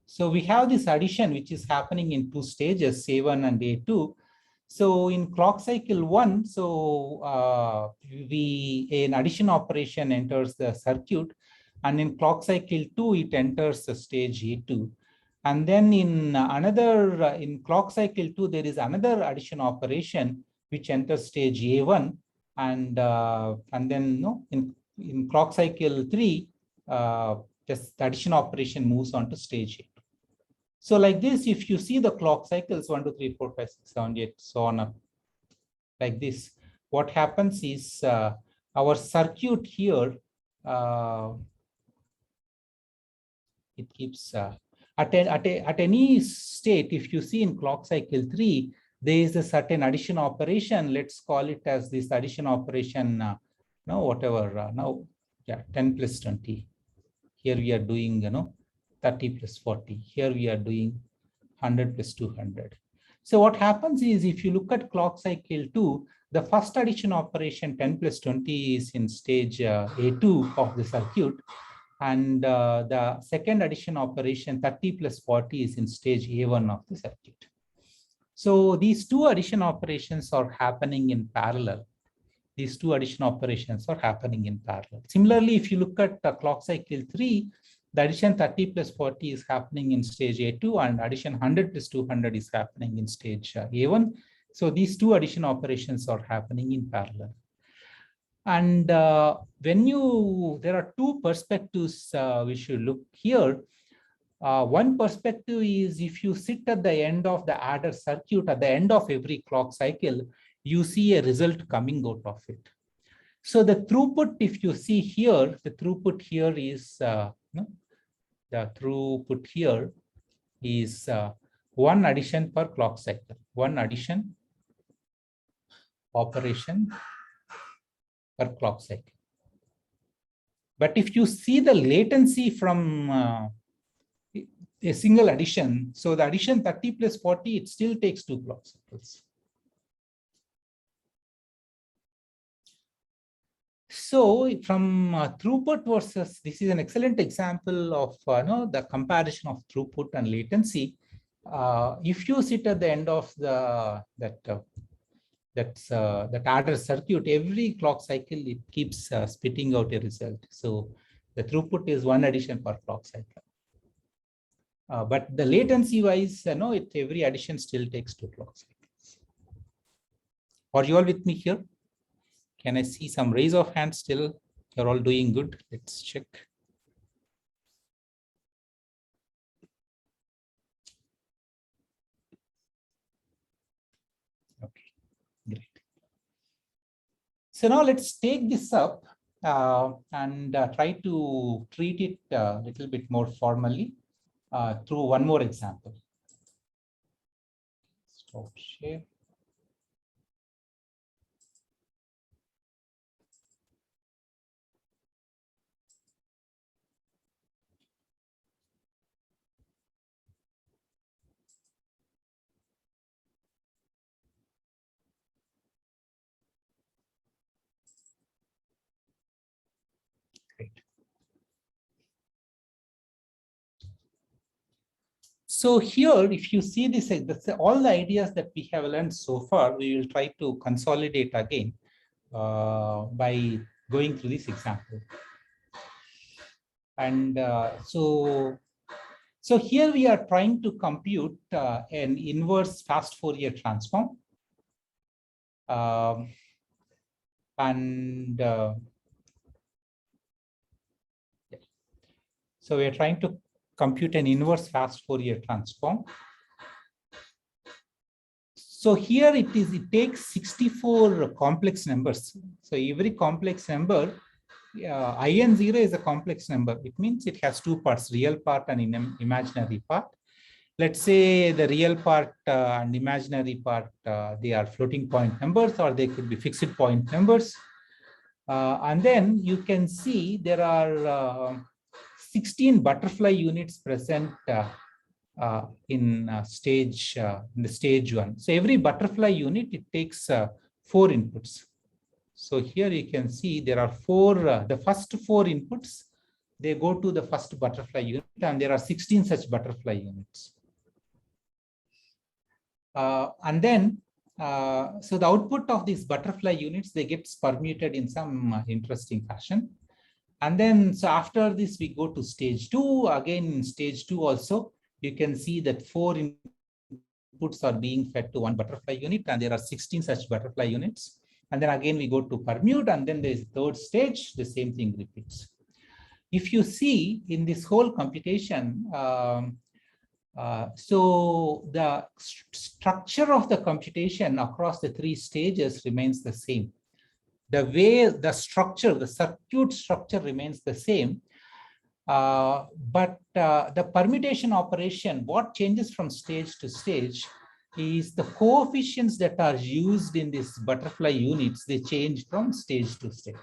So we have this addition which is happening in two stages, A1 and A2. So in clock cycle 1, so an addition operation enters the circuit, and in clock cycle 2, it enters the stage A2. And then in in clock cycle 2, there is another addition operation which enters stage A1, and then in clock cycle 3, just the addition operation moves on to stage A2. So like this, if you see the clock cycles 1, 2, 3, 4, 5, 6, 7, 8, so on up like this, what happens is our circuit here, it keeps at any state. If you see in clock cycle 3, there is a certain addition operation. Let's call it as this addition operation. Now, yeah, 10 plus 20. Here we are doing 30 plus 40. Here we are doing 100 plus 200. So what happens is, if you look at clock cycle 2, the first addition operation 10 plus 20 is in stage A2 of the circuit. And the second addition operation 30 plus 40 is in stage A1 of the circuit. So these two addition operations are happening in parallel. These two addition operations are happening in parallel. Similarly, if you look at clock cycle 3, the addition 30 plus 40 is happening in stage A2, and addition 100 plus 200 is happening in stage A1. So these two addition operations are happening in parallel. And there are two perspectives we should look here. One perspective is, if you sit at the end of the adder circuit, at the end of every clock cycle, you see a result coming out of it. So the throughput, if you see here, the throughput here is one addition per clock cycle, one addition operation per clock cycle. But if you see the latency from a single addition, so the addition 30 plus 40, it still takes 2 clock cycles. So from throughput versus, this is an excellent example of the comparison of throughput and latency. If you sit at the end of that adder circuit, every clock cycle, it keeps spitting out a result. So the throughput is one addition per clock cycle. But the latency wise, every addition still takes 2 clock cycles. Are you all with me here? Can I see some raise of hands still? You're all doing good. Let's check. Okay, great. So now let's take this up and try to treat it a little bit more formally through one more example. Stop share. So here, if you see this, all the ideas that we have learned so far, we will try to consolidate again by going through this example. And so here we are trying to compute an inverse fast Fourier transform. So we are trying to compute an inverse fast Fourier transform. So here it takes 64 complex numbers. So every complex number, IN0 is a complex number. It means it has two parts, real part and imaginary part. Let's say the real part and imaginary part, they are floating point numbers, or they could be fixed point numbers. And then you can see there are 16 butterfly units present in the stage 1. So every butterfly unit, it takes 4 inputs. So here you can see there are 4, the first 4 inputs, they go to the first butterfly unit, and there are 16 such butterfly units. And then So the output of these butterfly units, they get permuted in some interesting fashion. And then, so after this, we go to stage 2. Again, in stage 2 also, you can see that 4 inputs are being fed to one butterfly unit, and there are 16 such butterfly units. And then again, we go to permute, and then there is third stage, the same thing repeats. If you see in this whole computation, so the structure of the computation across the 3 stages remains the same. The way the structure, the circuit structure remains the same, but the permutation operation, what changes from stage to stage is the coefficients that are used in this butterfly units, they change from stage to stage.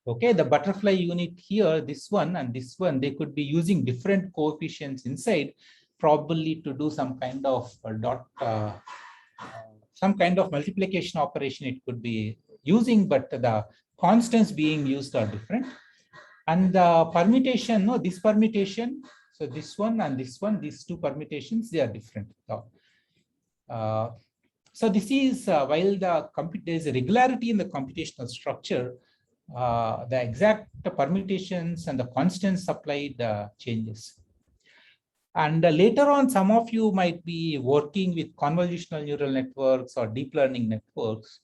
Okay, the butterfly unit here, this one and this one, they could be using different coefficients inside, probably to do some kind of some kind of multiplication operation it could be using, but the constants being used are different. And the permutation, no, this permutation, so this one and this one, these 2 permutations, they are different. So this is while there is a regularity in the computational structure, the exact permutations and the constants applied changes. And later on, some of you might be working with convolutional neural networks or deep learning networks.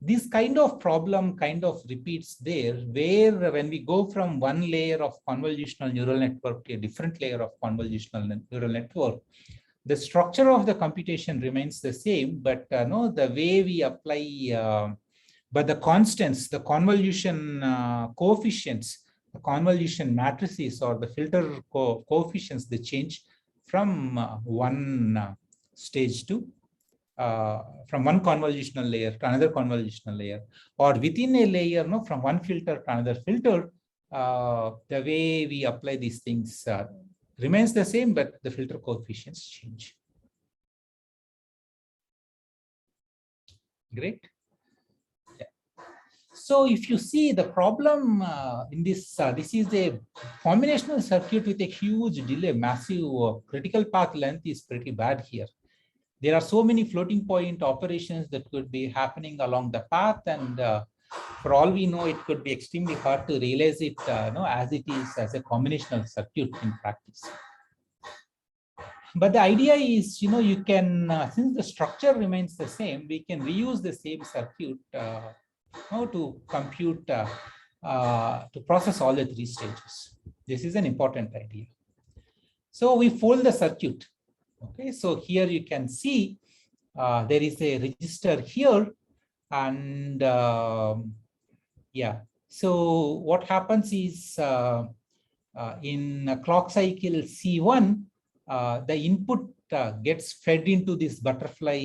This kind of problem kind of repeats there, where when we go from one layer of convolutional neural network to a different layer of convolutional neural network, the structure of the computation remains the same, but no, the way we apply, but the constants, the convolution coefficients, the convolution matrices or the filter coefficients, they change from one stage to from one convolutional layer to another convolutional layer, or within a layer, no, from one filter to another filter. The way we apply these things remains the same, but the filter coefficients change. Great. Yeah. So if you see the problem in this, this is a combinational circuit with a huge delay, massive critical path length is pretty bad here. There are so many floating point operations that could be happening along the path, and for all we know, it could be extremely hard to realize it as it is as a combinational circuit in practice. But the idea is, you can, since the structure remains the same, we can reuse the same circuit to compute, to process all the 3 stages. This is an important idea. So we fold the circuit. Okay, so here you can see there is a register here, and yeah. So what happens is in a clock cycle C1, the input gets fed into this butterfly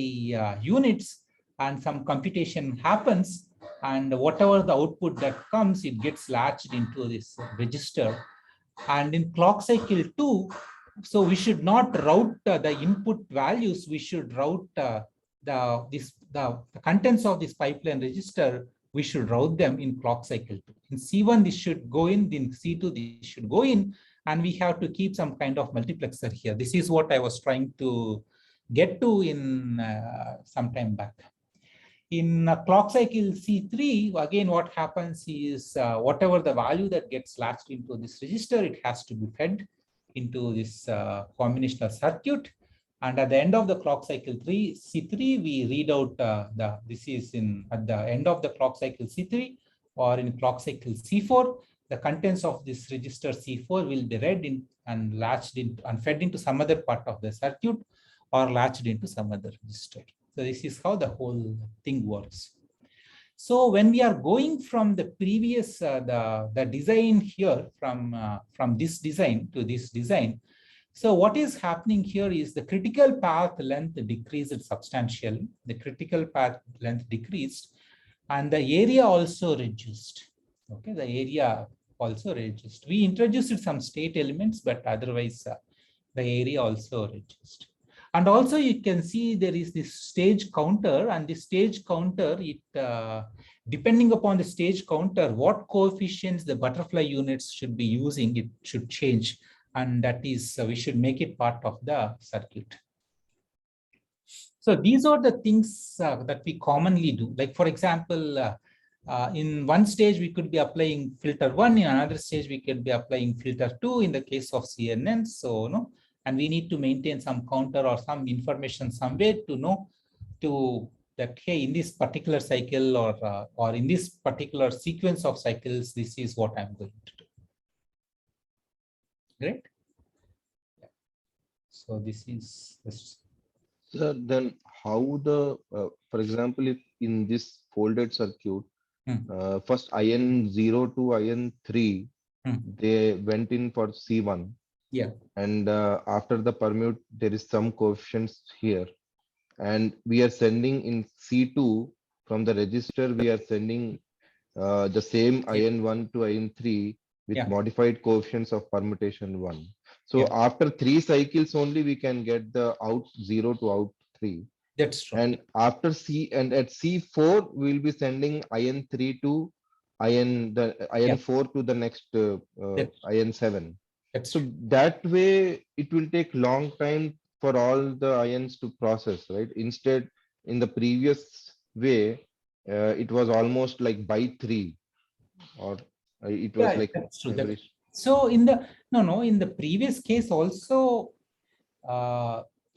units, and some computation happens, and whatever the output that comes, it gets latched into this register. And in clock cycle 2, so we should not route the input values. We should route the contents of this pipeline register. We should route them in clock cycle 2. In C1, this should go in. In C2, this should go in, and we have to keep some kind of multiplexer here. This is what I was trying to get to in some time back. In clock cycle C3, again, what happens is whatever the value that gets latched into this register, it has to be fed into this combinational circuit. And at the end of the clock cycle C3, we read out this is at the end of the clock cycle C3, or in clock cycle C4, the contents of this register C4 will be read in and latched in and fed into some other part of the circuit, or latched into some other register. So this is how the whole thing works. So when we are going from the previous, the design here, from this design to this design, so what is happening here is the critical path length decreased substantially. The critical path length decreased, and the area also reduced. Okay, the area also reduced. We introduced some state elements, but otherwise the area also reduced. And also you can see there is this stage counter, and the stage counter, it depending upon the stage counter, what coefficients the butterfly units should be using, it should change. And that is, we should make it part of the circuit. So these are the things that we commonly do. Like for example, in one stage we could be applying filter 1, in another stage we could be applying filter 2 in the case of CNN. So no, and we need to maintain some counter or some information somewhere to know to that, hey, in this particular cycle or in this particular sequence of cycles, this is what I'm going to do. Great. Yeah. So this is this. So then how the, for example, if in this folded circuit, first IN0 to IN3, they went in for C1. Yeah. And after the permute, there is some coefficients here. And we are sending in C2 from the register, we are sending the same IN1 to IN3 with modified coefficients of permutation 1. So after 3 cycles only, we can get the out 0 to out 3. That's true. And after at C4, we'll be sending IN3 to IN4 to the next IN7. So that way, it will take long time for all the ions to process, right? Instead, in the previous way, it was almost like by 3, or it was like. That's true. So in the in the previous case also,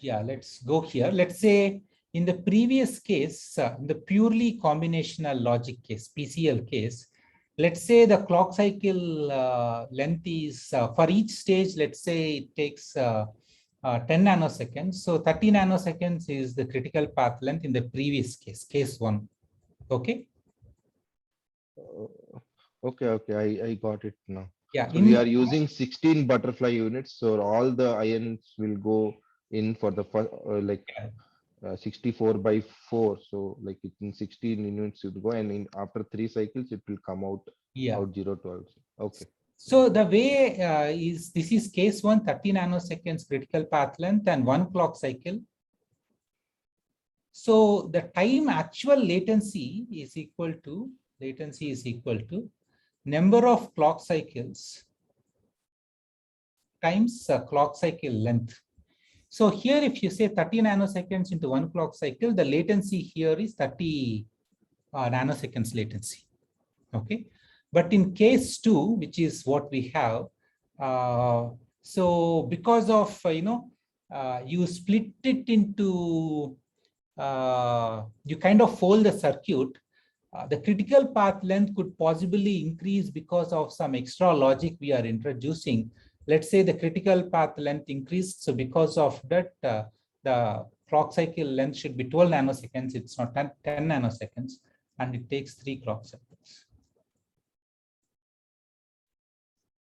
let's go here. Let's say in the previous case, the purely combinational logic case, PCL case, let's say the clock cycle length is for each stage, let's say it takes 10 nanoseconds. So 30 nanoseconds is the critical path length in the previous case, case 1. Okay. Okay, I got it now. Yeah, so we are using 16 butterfly units, so all the ions will go in for the first, 64 by 4. So like in 16 units it will go, and in after 3 cycles it will come out out 0 to out. Okay. So the way this is case 1, 30 nanoseconds critical path length and 1 clock cycle. So the time actual latency is equal to number of clock cycles times clock cycle length. So here, if you say 30 nanoseconds into 1 clock cycle, the latency here is 30 nanoseconds latency. Okay. But in case 2, which is what we have, so because of, you split it into, you kind of fold the circuit, the critical path length could possibly increase because of some extra logic we are introducing. Let's say the critical path length increased. So because of that, the clock cycle length should be 12 nanoseconds. It's not 10 nanoseconds, and it takes 3 clock cycles.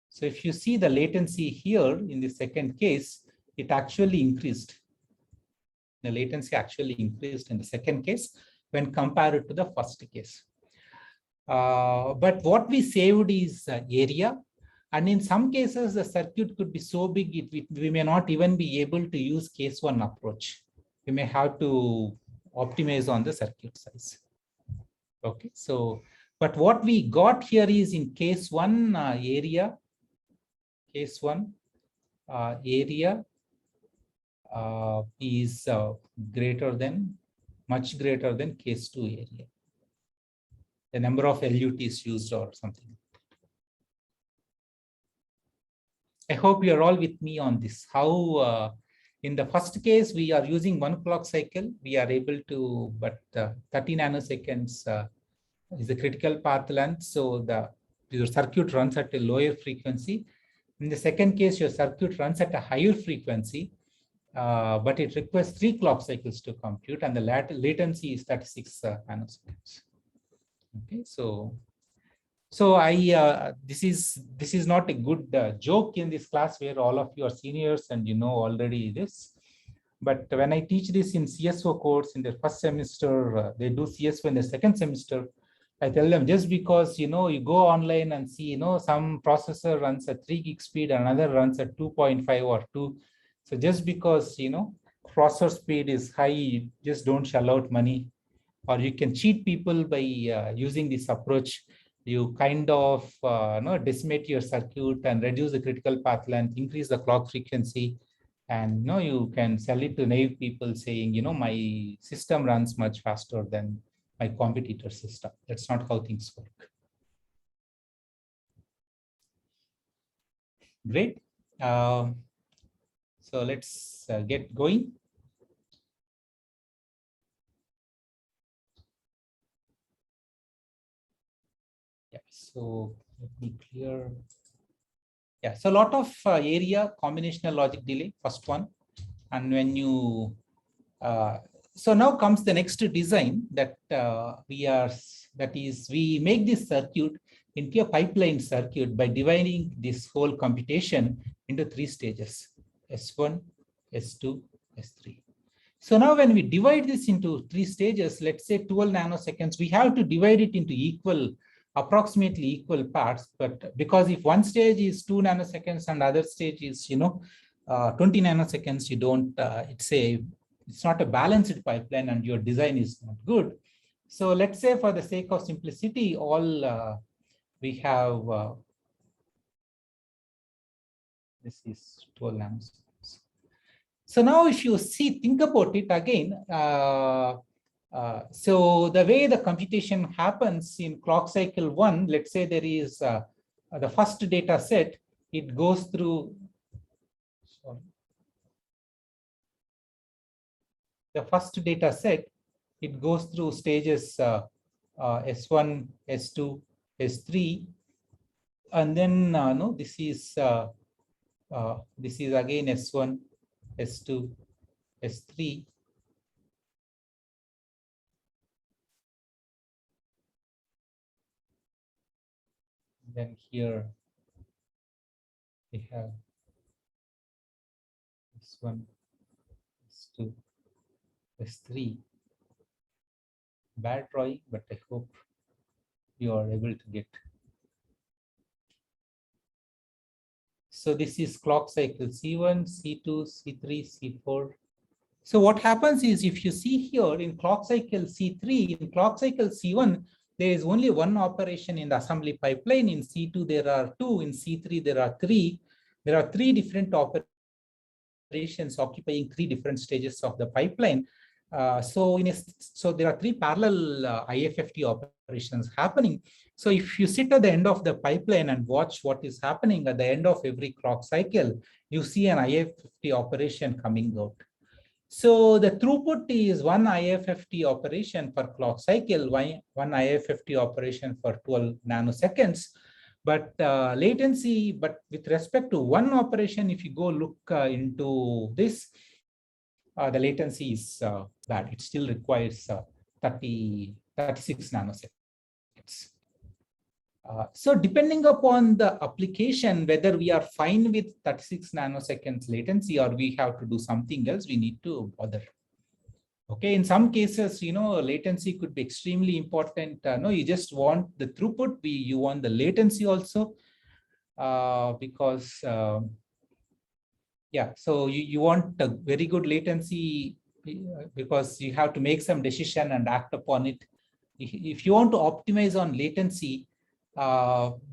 So if you see the latency here in the second case, it actually increased. The latency actually increased in the second case when compared to the first case. But what we saved is area. And in some cases, the circuit could be so big, we may not even be able to use case 1 approach. We may have to optimize on the circuit size. Okay, so, but what we got here is in case 1 area, case 1 area is much greater than case 2 area. The number of LUTs used or something. I hope you are all with me on this. How in the first case, we are using 1 clock cycle. We are able to, but 30 nanoseconds is the critical path length. So your circuit runs at a lower frequency. In the second case, your circuit runs at a higher frequency, but it requires 3 clock cycles to compute, and the latency is 36 nanoseconds. Okay, so this is not a good joke in this class where all of you are seniors and you know already this. But when I teach this in CSO course in the first semester, they do CSO in the second semester. I tell them, just because you go online and see some processor runs at 3 gig speed, another runs at 2.5 or 2. So just because processor speed is high, you just don't shell out money, or you can cheat people by using this approach. You kind of decimate your circuit and reduce the critical path length, increase the clock frequency, And you can sell it to naive people saying, my system runs much faster than my competitor system. That's not how things work. Great. So let's get going. Yeah, so let me clear. Yeah, so a lot of area combinational logic delay, first one. And when you, so now comes the next design that we make this circuit into a pipeline circuit by dividing this whole computation into 3 stages, S1, S2, S3. So now when we divide this into 3 stages, let's say 12 nanoseconds, we have to divide it into approximately equal parts. But because if one stage is 2 nanoseconds and other stage is, 20 nanoseconds, you don't, it's not a balanced pipeline and your design is not good. So let's say for the sake of simplicity, all we have, this is 12 nanoseconds. So now if you think about it again, so the way the computation happens in clock cycle 1, let's say there is the first data set, it goes through, the first data set, it goes through stages S1, S2, S3, and then no, this is again S1, S2, S3. Then here we have S1, S2, S3. Bad drawing, but I hope you are able to get. So this is clock cycle C1, C2, C3, C4. So what happens is, if you see here in clock cycle C3, in clock cycle C1, there is only one operation in the assembly pipeline. In C2, there are 2. In C3, there are 3. There are 3 different operations occupying 3 different stages of the pipeline. So there are 3 parallel IIFT operations happening. So if you sit at the end of the pipeline and watch what is happening at the end of every clock cycle, you see an IIFT operation coming out. So the throughput is 1 IIFT operation per clock cycle, 1 IIFT operation for 12 nanoseconds. But latency, but with respect to one operation, if you go look into this, the latency is bad. It still requires 36 nanoseconds. So depending upon the application, whether we are fine with 36 nanoseconds latency or we have to do something else, we need to bother. Okay, in some cases, latency could be extremely important. No, you just want the throughput, you want the latency also, because yeah, so you want a very good latency because you have to make some decision and act upon it. If you want to optimize on latency,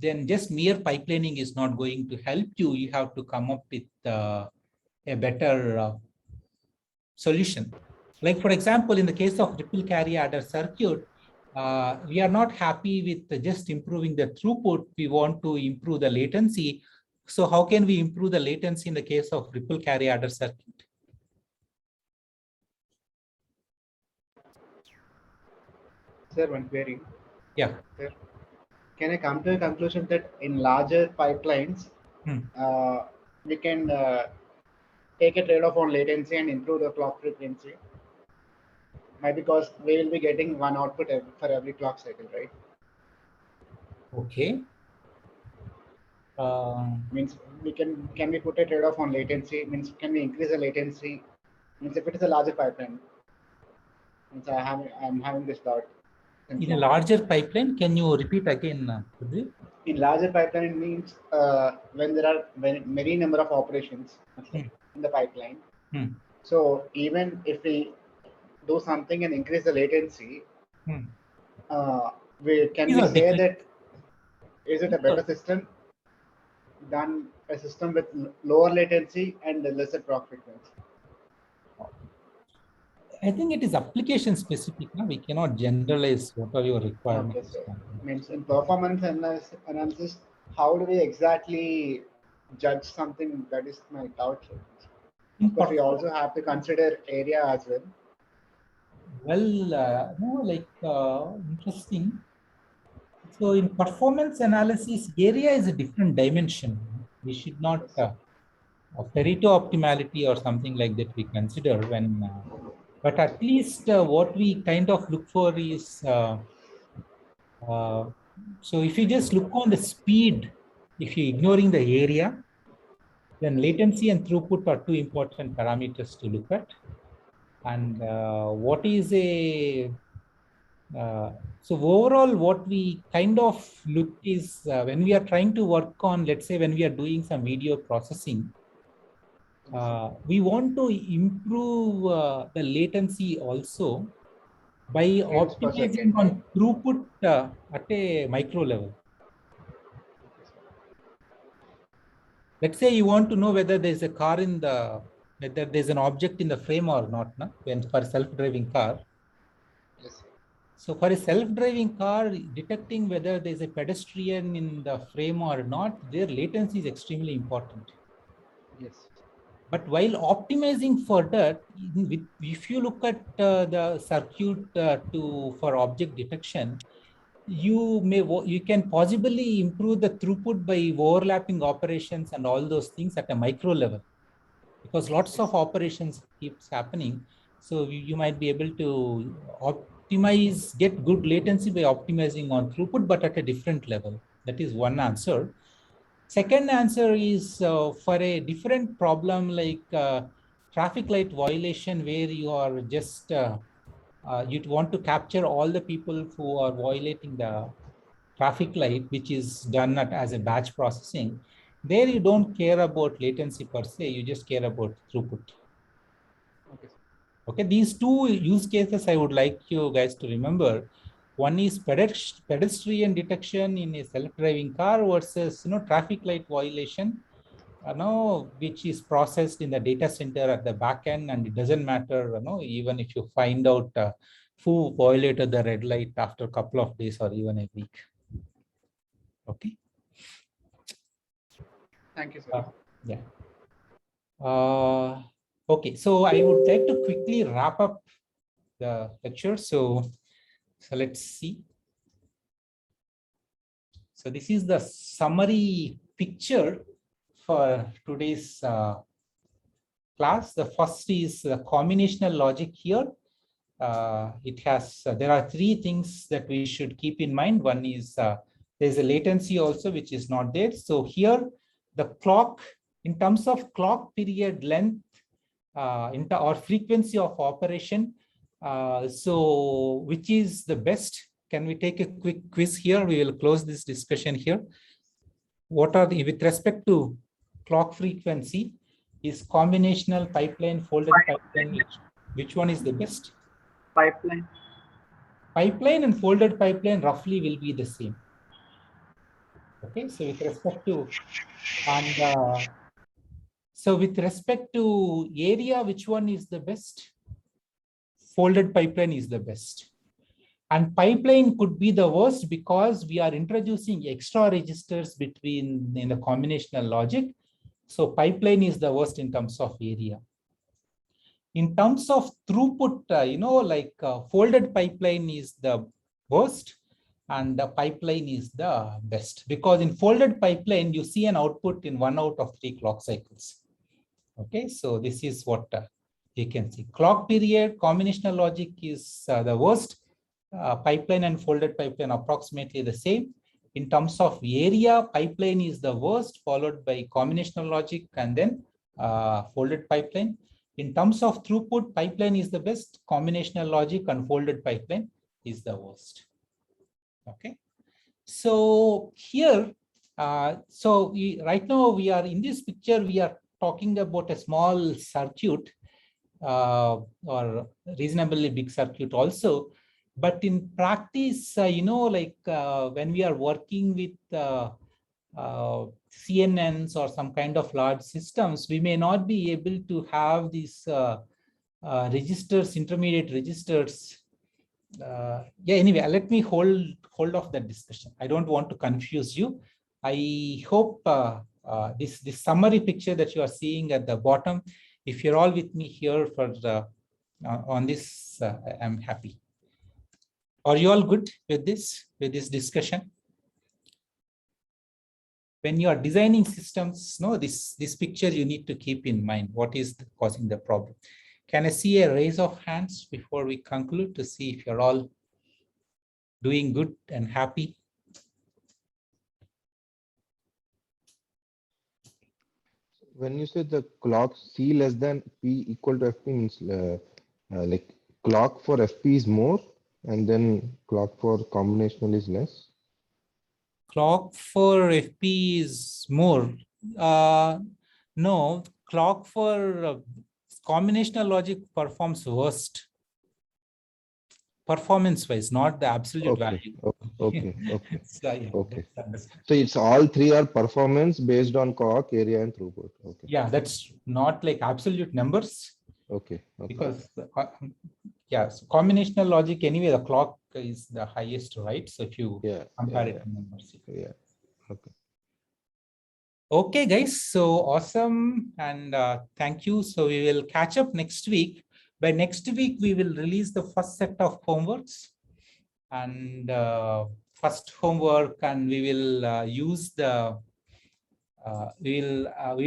then just mere pipelining is not going to help you. You have to come up with a better solution. Like, for example, in the case of ripple carry adder circuit, we are not happy with just improving the throughput. We want to improve the latency. So how can we improve the latency in the case of ripple carry adder circuit? Sir, one query. Yeah. Sir, can I come to a conclusion that in larger pipelines, we can take a trade-off on latency and improve the clock frequency? Because we will be getting one output for every clock cycle, right? Okay. Means we can we put a trade-off on latency? Means can we increase the latency? Means if it is a larger pipeline. Means I'm having this thought. In a larger pipeline, can you repeat again, Pudri? In larger pipeline means when there are many number of operations in the pipeline. So even if we do something and increase the latency, can we say that is it a better system? done a system with lower latency and lesser clock frequency? I think it is application specific. No? We cannot generalize what are your Okay, requirements. so means in performance analysis, how do we exactly judge something? That is my doubt. Of course, we also have to consider area as well. Well, no, interesting. So in performance analysis, area is a different dimension. We should not Pareto optimality or something like that we consider when, but at least what we kind of look for is, so if you just look on the speed, if you're ignoring the area, then latency and throughput are two important parameters to look at. And what is so overall, what we kind of look is when we are trying to work on, let's say when we are doing some video processing, we want to improve the latency also by optimizing on throughput at a micro level. Let's say you want to know whether there's a car in the, whether there's an object in the frame or not, no? When for self-driving car. Yes. So for a self-driving car, detecting whether there's a pedestrian in the frame or not, their latency is extremely important. Yes. But while optimizing for that, if you look at the circuit for object detection, you can possibly improve the throughput by overlapping operations and all those things at a micro level, because lots of operations keeps happening. So you might be able to optimize, get good latency by optimizing on throughput, but at a different level. That is one answer. Second answer is for a different problem like traffic light violation, where you are just, you'd want to capture all the people who are violating the traffic light, which is done as a batch processing. There you don't care about latency per se, you just care about throughput. Okay, these two use cases I would like you guys to remember. One is pedestrian detection in a self-driving car versus traffic light violation, which is processed in the data center at the back end, and it doesn't matter, even if you find out who violated the red light after a couple of days or even a week. Okay. Thank you, sir. Yeah. Okay, so I would like to quickly wrap up the lecture. So let's see. So this is the summary picture for today's class. The first is the combinational logic here. It has, there are three things that we should keep in mind. One is there's a latency also, which is not there. So here the clock, in terms of clock period length or frequency of operation, so which is the best? Can we take a quick quiz here? We will close this discussion here. What are the, with respect to clock frequency, is combinational, pipeline, folded pipeline, which one is the best? Pipeline. Pipeline and folded pipeline roughly will be the same. Okay, so with respect to, and so with respect to area, which one is the best? Folded pipeline is the best. And pipeline could be the worst because we are introducing extra registers in the combinational logic. So pipeline is the worst in terms of area. In terms of throughput, folded pipeline is the worst and the pipeline is the best, because in folded pipeline, you see an output in 1 out of 3 clock cycles. Okay, so this is what you can see. Clock period, combinational logic is the worst. Pipeline and folded pipeline approximately the same. In terms of area, pipeline is the worst, followed by combinational logic and then folded pipeline. In terms of throughput, pipeline is the best, combinational logic and folded pipeline is the worst. Okay, so here, right now we are in this picture, we are talking about a small circuit or reasonably big circuit also. But in practice, when we are working with CNNs or some kind of large systems, we may not be able to have these registers, intermediate registers. Yeah, anyway, let me hold off that discussion. I don't want to confuse you. I hope this summary picture that you are seeing at the bottom, if you're all with me here for on this, I'm happy. Are you all good with this discussion? When you are designing systems, no, this picture you need to keep in mind. What is causing the problem? Can I see a raise of hands before we conclude to see if you're all doing good and happy? When you say the clock C less than P equal to FP means like clock for FP is more and then clock for combinational is less. Clock for FP is more. No, clock for combinational logic performs worst. Performance-wise, not the absolute value. Okay. So, yeah, Okay. So it's all three are performance based on clock, area, and throughput. Okay. Yeah, that's not like absolute numbers. Okay. Because yeah, so combinational logic anyway, the clock is the highest, right? So if you compare it to numbers. Yeah. Okay. Okay, guys. So awesome. And thank you. So we will catch up next week. By next week, we will release the first set of homeworks and first homework, and we will use the we